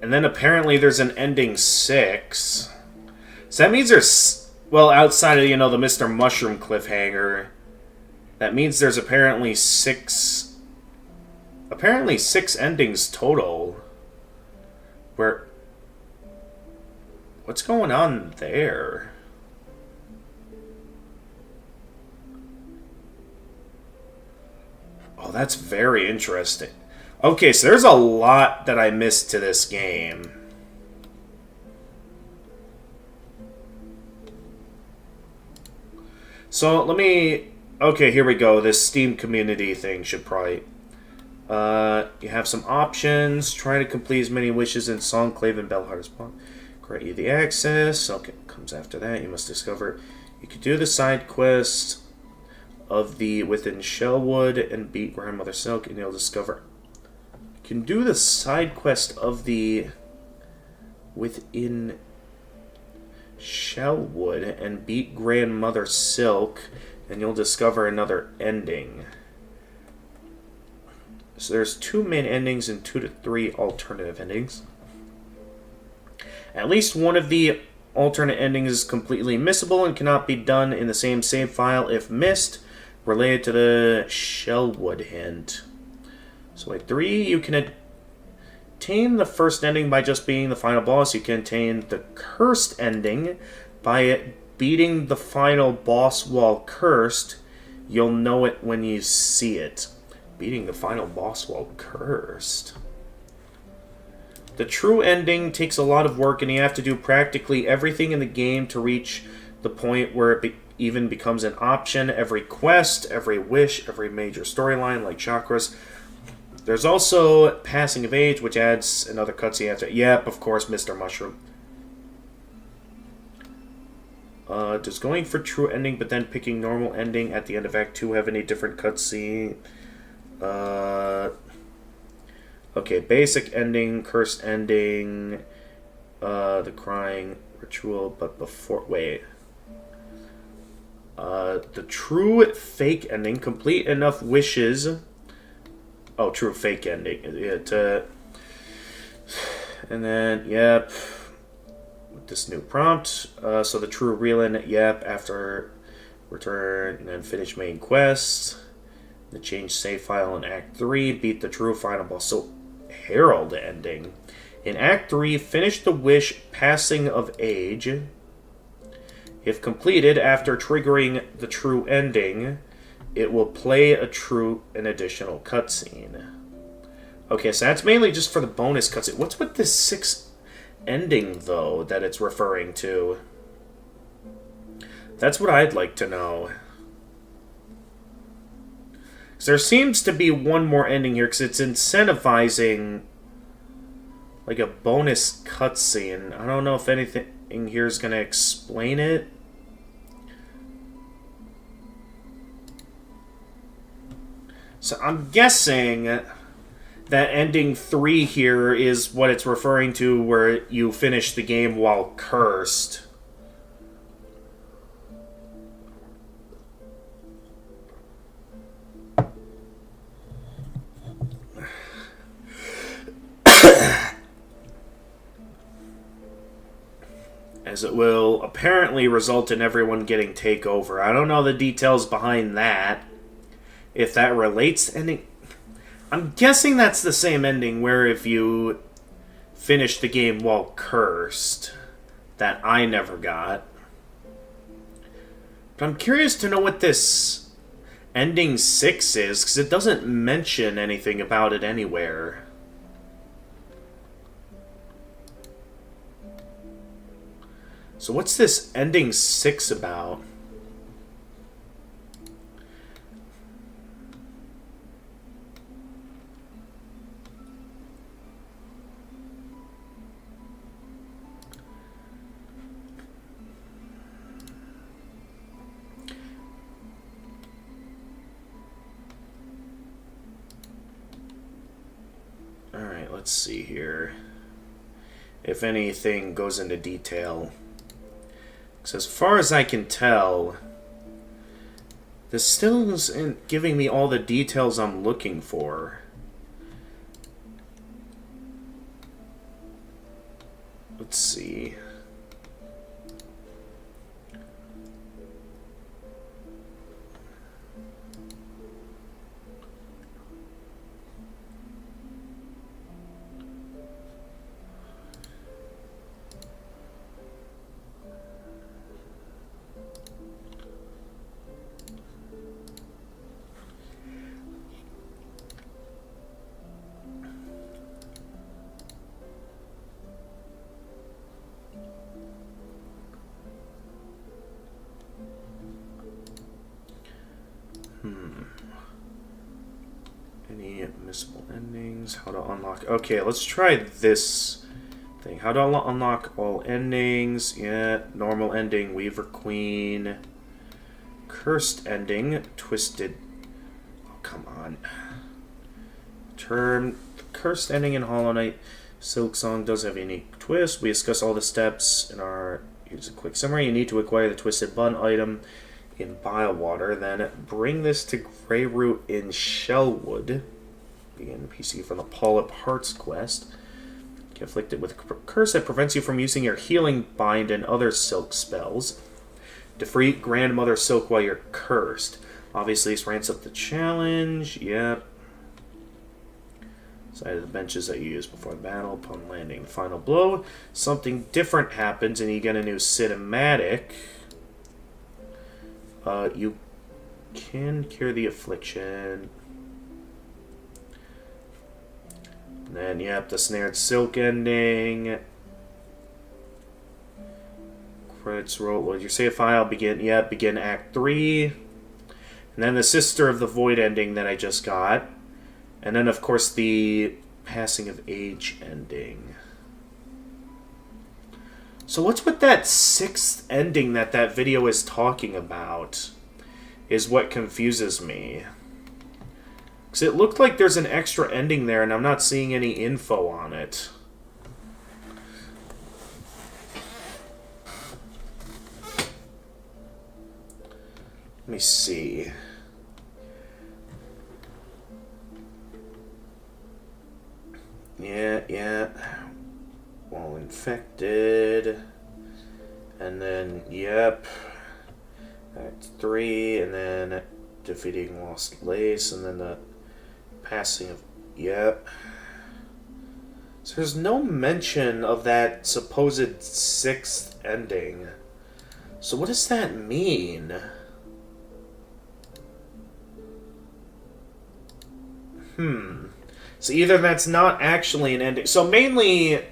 And then apparently there's an ending 6. So that means there's... Well, outside of, the Mr. Mushroom cliffhanger, that means there's apparently 6... Apparently 6 endings total. Where... What's going on there? Oh, that's very interesting. Okay, so there's a lot that I missed to this game. So, let me... Okay, here we go. This Steam community thing should probably... you have some options. Try to complete as many wishes in Songclave and Bellheart as possible. Grant you the access. Okay, comes after that. You must discover... You could do the side quest of the Within Shellwood and beat Grandmother Silk, and you'll discover... You can do the side quest of the Within Shellwood and beat Grandmother Silk, and you'll discover another ending. So there's 2 main endings and 2 to 3 alternative endings. At least one of the alternate endings is completely missable and cannot be done in the same save file if missed, related to the Shellwood hint. So at 3, you can attain the first ending by just beating the final boss. You can attain the cursed ending by beating the final boss while cursed. You'll know it when you see it. Beating the final boss while cursed. The true ending takes a lot of work, and you have to do practically everything in the game to reach the point where it even becomes an option. Every quest, every wish, every major storyline like chakras. There's also Passing of Age, which adds another cutscene after. Yep, of course, Mr. Mushroom. Does going for true ending, but then picking normal ending at the end of Act 2 have any different cutscene? Okay, basic ending, cursed ending, the crying ritual, but before... Wait. The true fake ending, complete enough wishes... Oh, true fake ending. And then, yep. With this new prompt. So the true real ending, yep. After return and then finish main quest. The change save file in Act 3. Beat the true final boss. So, Herald ending. In Act 3, finish the wish Passing of Age. If completed after triggering the true ending, it will play an additional cutscene. Okay, so that's mainly just for the bonus cutscene. What's with this 6th ending, though, that it's referring to? That's what I'd like to know. Because there seems to be one more ending here, because it's incentivizing like a bonus cutscene. I don't know if anything here is going to explain it. So I'm guessing that ending 3 here is what it's referring to, where you finish the game while cursed. as it will apparently result in everyone getting takeover. I don't know the details behind that. If that relates to ending... I'm guessing that's the same ending where if you finish the game while cursed, that I never got. But I'm curious to know what this ending 6 is, because it doesn't mention anything about it anywhere. So what's this ending 6 about? Alright, let's see here. If anything goes into detail. So as far as I can tell, this still isn't giving me all the details I'm looking for. Let's see. Any missable endings? How to unlock... Okay, let's try this thing. How to unlock all endings. Yeah, normal ending, Weaver Queen. Cursed ending, Twisted... Oh, come on. Cursed ending in Hollow Knight. Silksong does have a unique twist. We discuss all the steps in our... Here's a quick summary. You need to acquire the Twisted Bun item in Bilewater, then bring this to Greyroot in Shellwood. Begin PC from the Polyp Hearts quest. Get afflicted with a curse that prevents you from using your Healing Bind and other Silk spells. Defeat Grandmother Silk while you're cursed. Obviously, this ramps up the challenge. Yep. Side of the benches that you use before the battle. Upon landing the final blow, something different happens and you get a new cinematic. You can cure the affliction. And then, yep, the Snared Silk ending. Credits roll. What did you say? File begin. Yep, begin Act 3. And then the Sister of the Void ending that I just got. And then, of course, the Passing of Age ending. So what's with that 6th ending that video is talking about is what confuses me. Because it looked like there's an extra ending there and I'm not seeing any info on it. Let me see. Yeah. Well, infected. And then, yep. Act 3, and then defeating Lost Lace, and then the passing of, yep. So there's no mention of that supposed 6th ending. So what does that mean? So either that's not actually an ending. So mainly,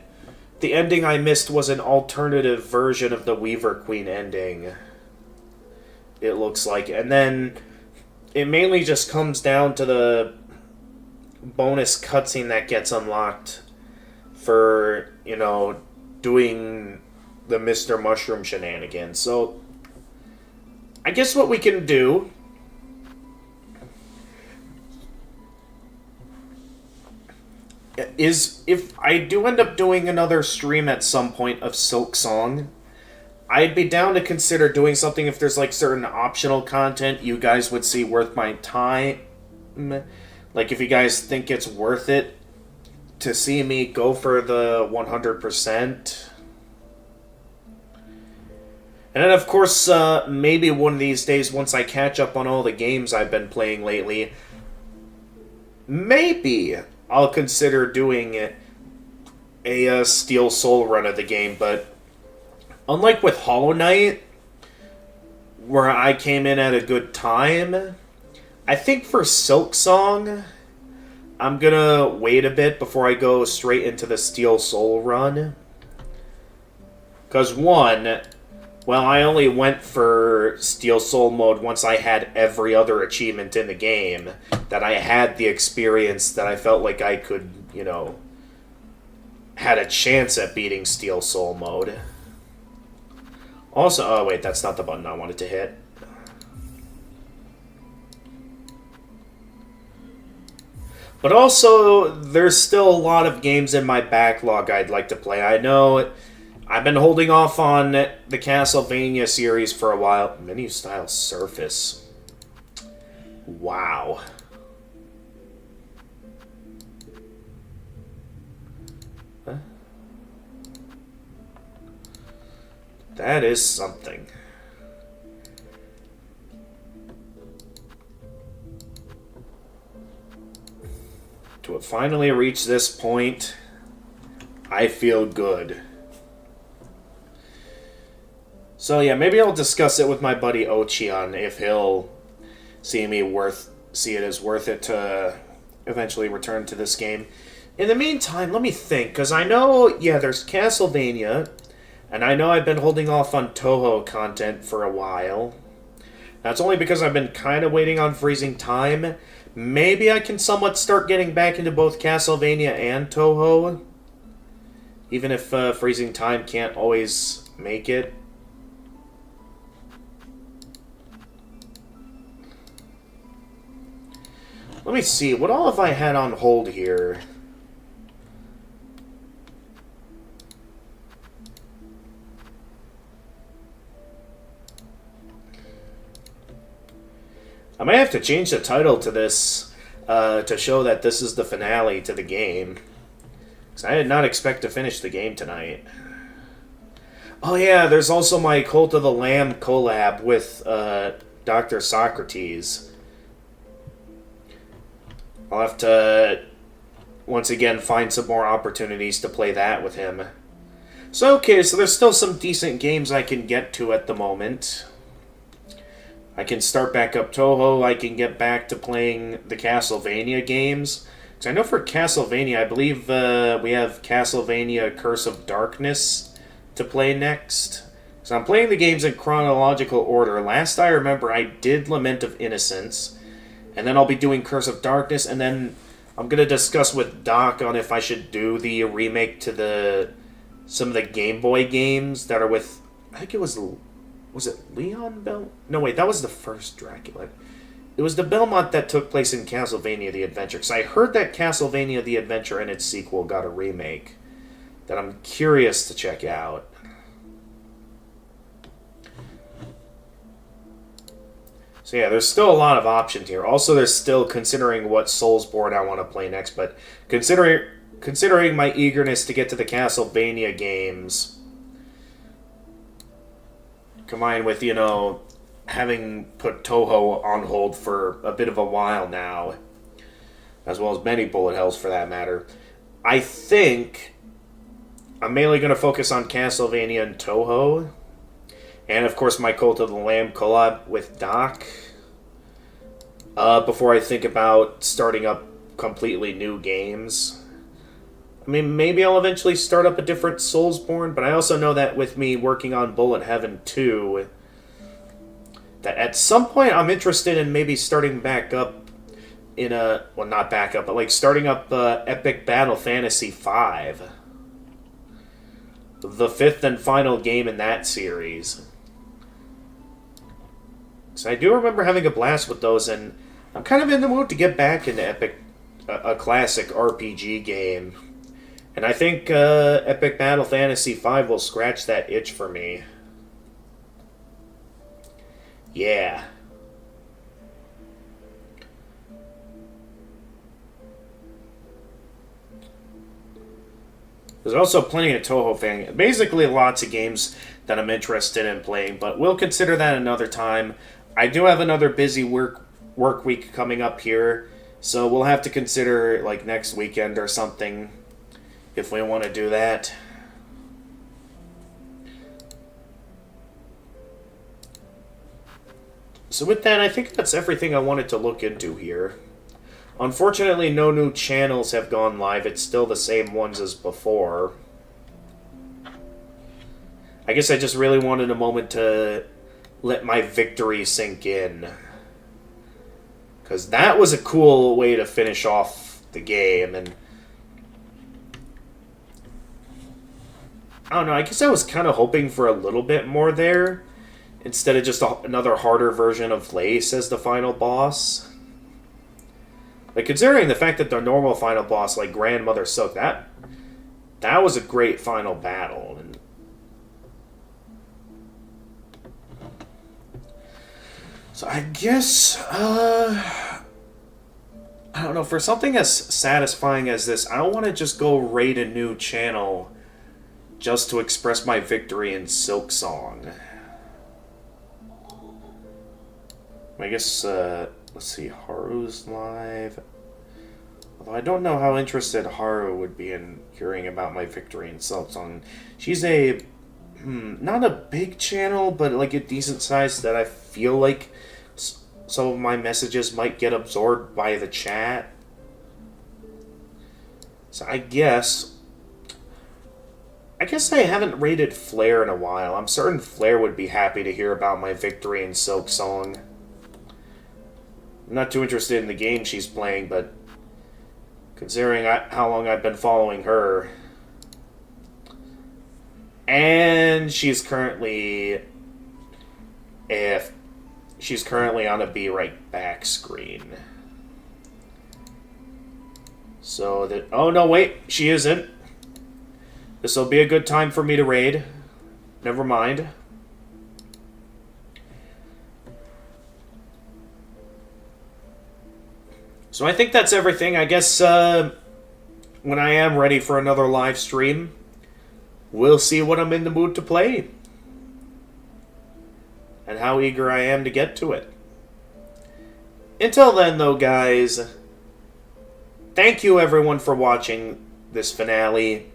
the ending I missed was an alternative version of the Weaver Queen ending. It looks like. And then it mainly just comes down to the bonus cutscene that gets unlocked for, you know, doing the Mr. Mushroom shenanigans. So I guess what we can do is, if I do end up doing another stream at some point of Silksong, I'd be down to consider doing something if there's like certain optional content you guys would see worth my time. Like if you guys think it's worth it to see me go for the 100%. And then, of course, maybe one of these days, once I catch up on all the games I've been playing lately, maybe I'll consider doing a Steel Soul run of the game. But unlike with Hollow Knight, where I came in at a good time, I think for Silksong, I'm gonna wait a bit before I go straight into the Steel Soul run. Because one, well, I only went for Steel Soul mode once I had every other achievement in the game, that I had the experience that I felt like I could, had a chance at beating Steel Soul mode. Also, oh wait, that's not the button I wanted to hit. But also, there's still a lot of games in my backlog I'd like to play. I know I've been holding off on the Castlevania series for a while. Menu style surface. Wow. Huh? That is something. To have finally reached this point, I feel good. So yeah, maybe I'll discuss it with my buddy Ochion if he'll see it as worth it to eventually return to this game. In the meantime, let me think, because I know, yeah, there's Castlevania, and I know I've been holding off on Toho content for a while. That's only because I've been kind of waiting on Freezing Time. Maybe I can somewhat start getting back into both Castlevania and Toho, even if Freezing Time can't always make it. Let me see, what all have I had on hold here? I might have to change the title to this to show that this is the finale to the game. Because I did not expect to finish the game tonight. Oh yeah, there's also my Cult of the Lamb collab with Dr. Socrates. I'll have to, once again, find some more opportunities to play that with him. So, okay, so there's still some decent games I can get to at the moment. I can start back up Toho, I can get back to playing the Castlevania games. Because I know for Castlevania, I believe we have Castlevania Curse of Darkness to play next. So I'm playing the games in chronological order. Last I remember, I did Lament of Innocence. And then I'll be doing Curse of Darkness, and then I'm going to discuss with Doc on if I should do the remake to some of the Game Boy games that are with, I think it was it Leon Bell? No, wait, that was the first Dracula. It was the Belmont that took place in Castlevania The Adventure, because I heard that Castlevania The Adventure and its sequel got a remake that I'm curious to check out. So yeah, there's still a lot of options here. Also, there's still considering what Soulsborne I want to play next, but considering my eagerness to get to the Castlevania games, combined with, having put Toho on hold for a bit of a while now, as well as many bullet hells for that matter, I think I'm mainly going to focus on Castlevania and Toho. And, of course, my Cult of the Lamb collab with Doc. Before I think about starting up completely new games. I mean, maybe I'll eventually start up a different Soulsborne, but I also know that with me working on Bullet Heaven 2, that at some point I'm interested in maybe starting back up in a... Well, not back up, but like starting up Epic Battle Fantasy 5. The fifth and final game in that series. So I do remember having a blast with those, and I'm kind of in the mood to get back into a classic RPG game. And I think Epic Battle Fantasy V will scratch that itch for me. Yeah. There's also plenty of Toho fan. Basically, lots of games that I'm interested in playing, but we'll consider that another time. I do have another busy work week coming up here, so we'll have to consider like next weekend or something if we want to do that. So with that, I think that's everything I wanted to look into here. Unfortunately, no new channels have gone live. It's still the same ones as before. I guess I just really wanted a moment to let my victory sink in. Because that was a cool way to finish off the game. And I don't know, I guess I was kind of hoping for a little bit more there. Instead of just another harder version of Lace as the final boss. Like, considering the fact that the normal final boss, like Grandmother Silk, that was a great final battle. And so I guess, I don't know, for something as satisfying as this, I don't want to just go raid a new channel just to express my victory in Silksong. I guess, let's see, Haru's live. Although I don't know how interested Haru would be in hearing about my victory in Silksong. She's a, not a big channel, but like a decent size that I feel like some of my messages might get absorbed by the chat. So I guess I haven't rated Flare in a while. I'm certain Flare would be happy to hear about my victory in Silksong. I'm not too interested in the game she's playing, but considering how long I've been following her. And she's currently on a Be Right Back screen. So that, oh no, wait, she isn't. This will be a good time for me to raid. Never mind. So I think that's everything. I guess when I am ready for another live stream, we'll see what I'm in the mood to play. And how eager I am to get to it. Until then, though, guys, thank you everyone for watching this finale.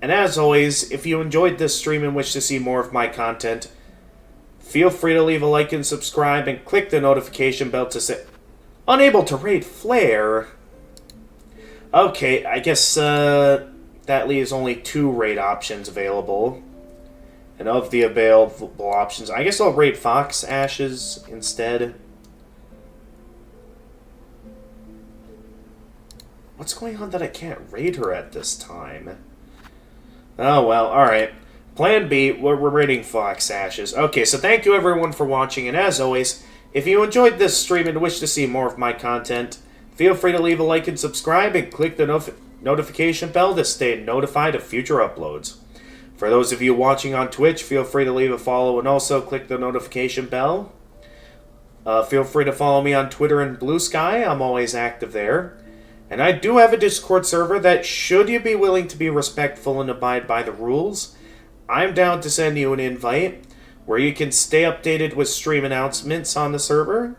And as always, if you enjoyed this stream and wish to see more of my content, feel free to leave a like and subscribe and click the notification bell to say... Unable to raid Flare? Okay, I guess that leaves only 2 raid options available. And of the available options, I guess I'll raid Fox Ashes instead. What's going on that I can't raid her at this time? Oh well, alright. Plan B, we're raiding Fox Ashes. Okay, so thank you everyone for watching, and as always, if you enjoyed this stream and wish to see more of my content, feel free to leave a like and subscribe and click the notification bell to stay notified of future uploads. For those of you watching on Twitch, feel free to leave a follow and also click the notification bell. Feel free to follow me on Twitter and Blue Sky. I'm always active there. And I do have a Discord server that, should you be willing to be respectful and abide by the rules, I'm down to send you an invite where you can stay updated with stream announcements on the server,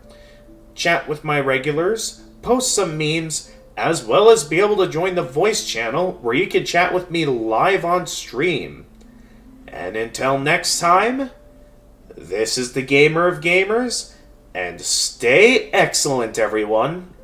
chat with my regulars, post some memes, as well as be able to join the voice channel where you can chat with me live on stream. And until next time, this is the Gamer of Gamers, and stay excellent, everyone.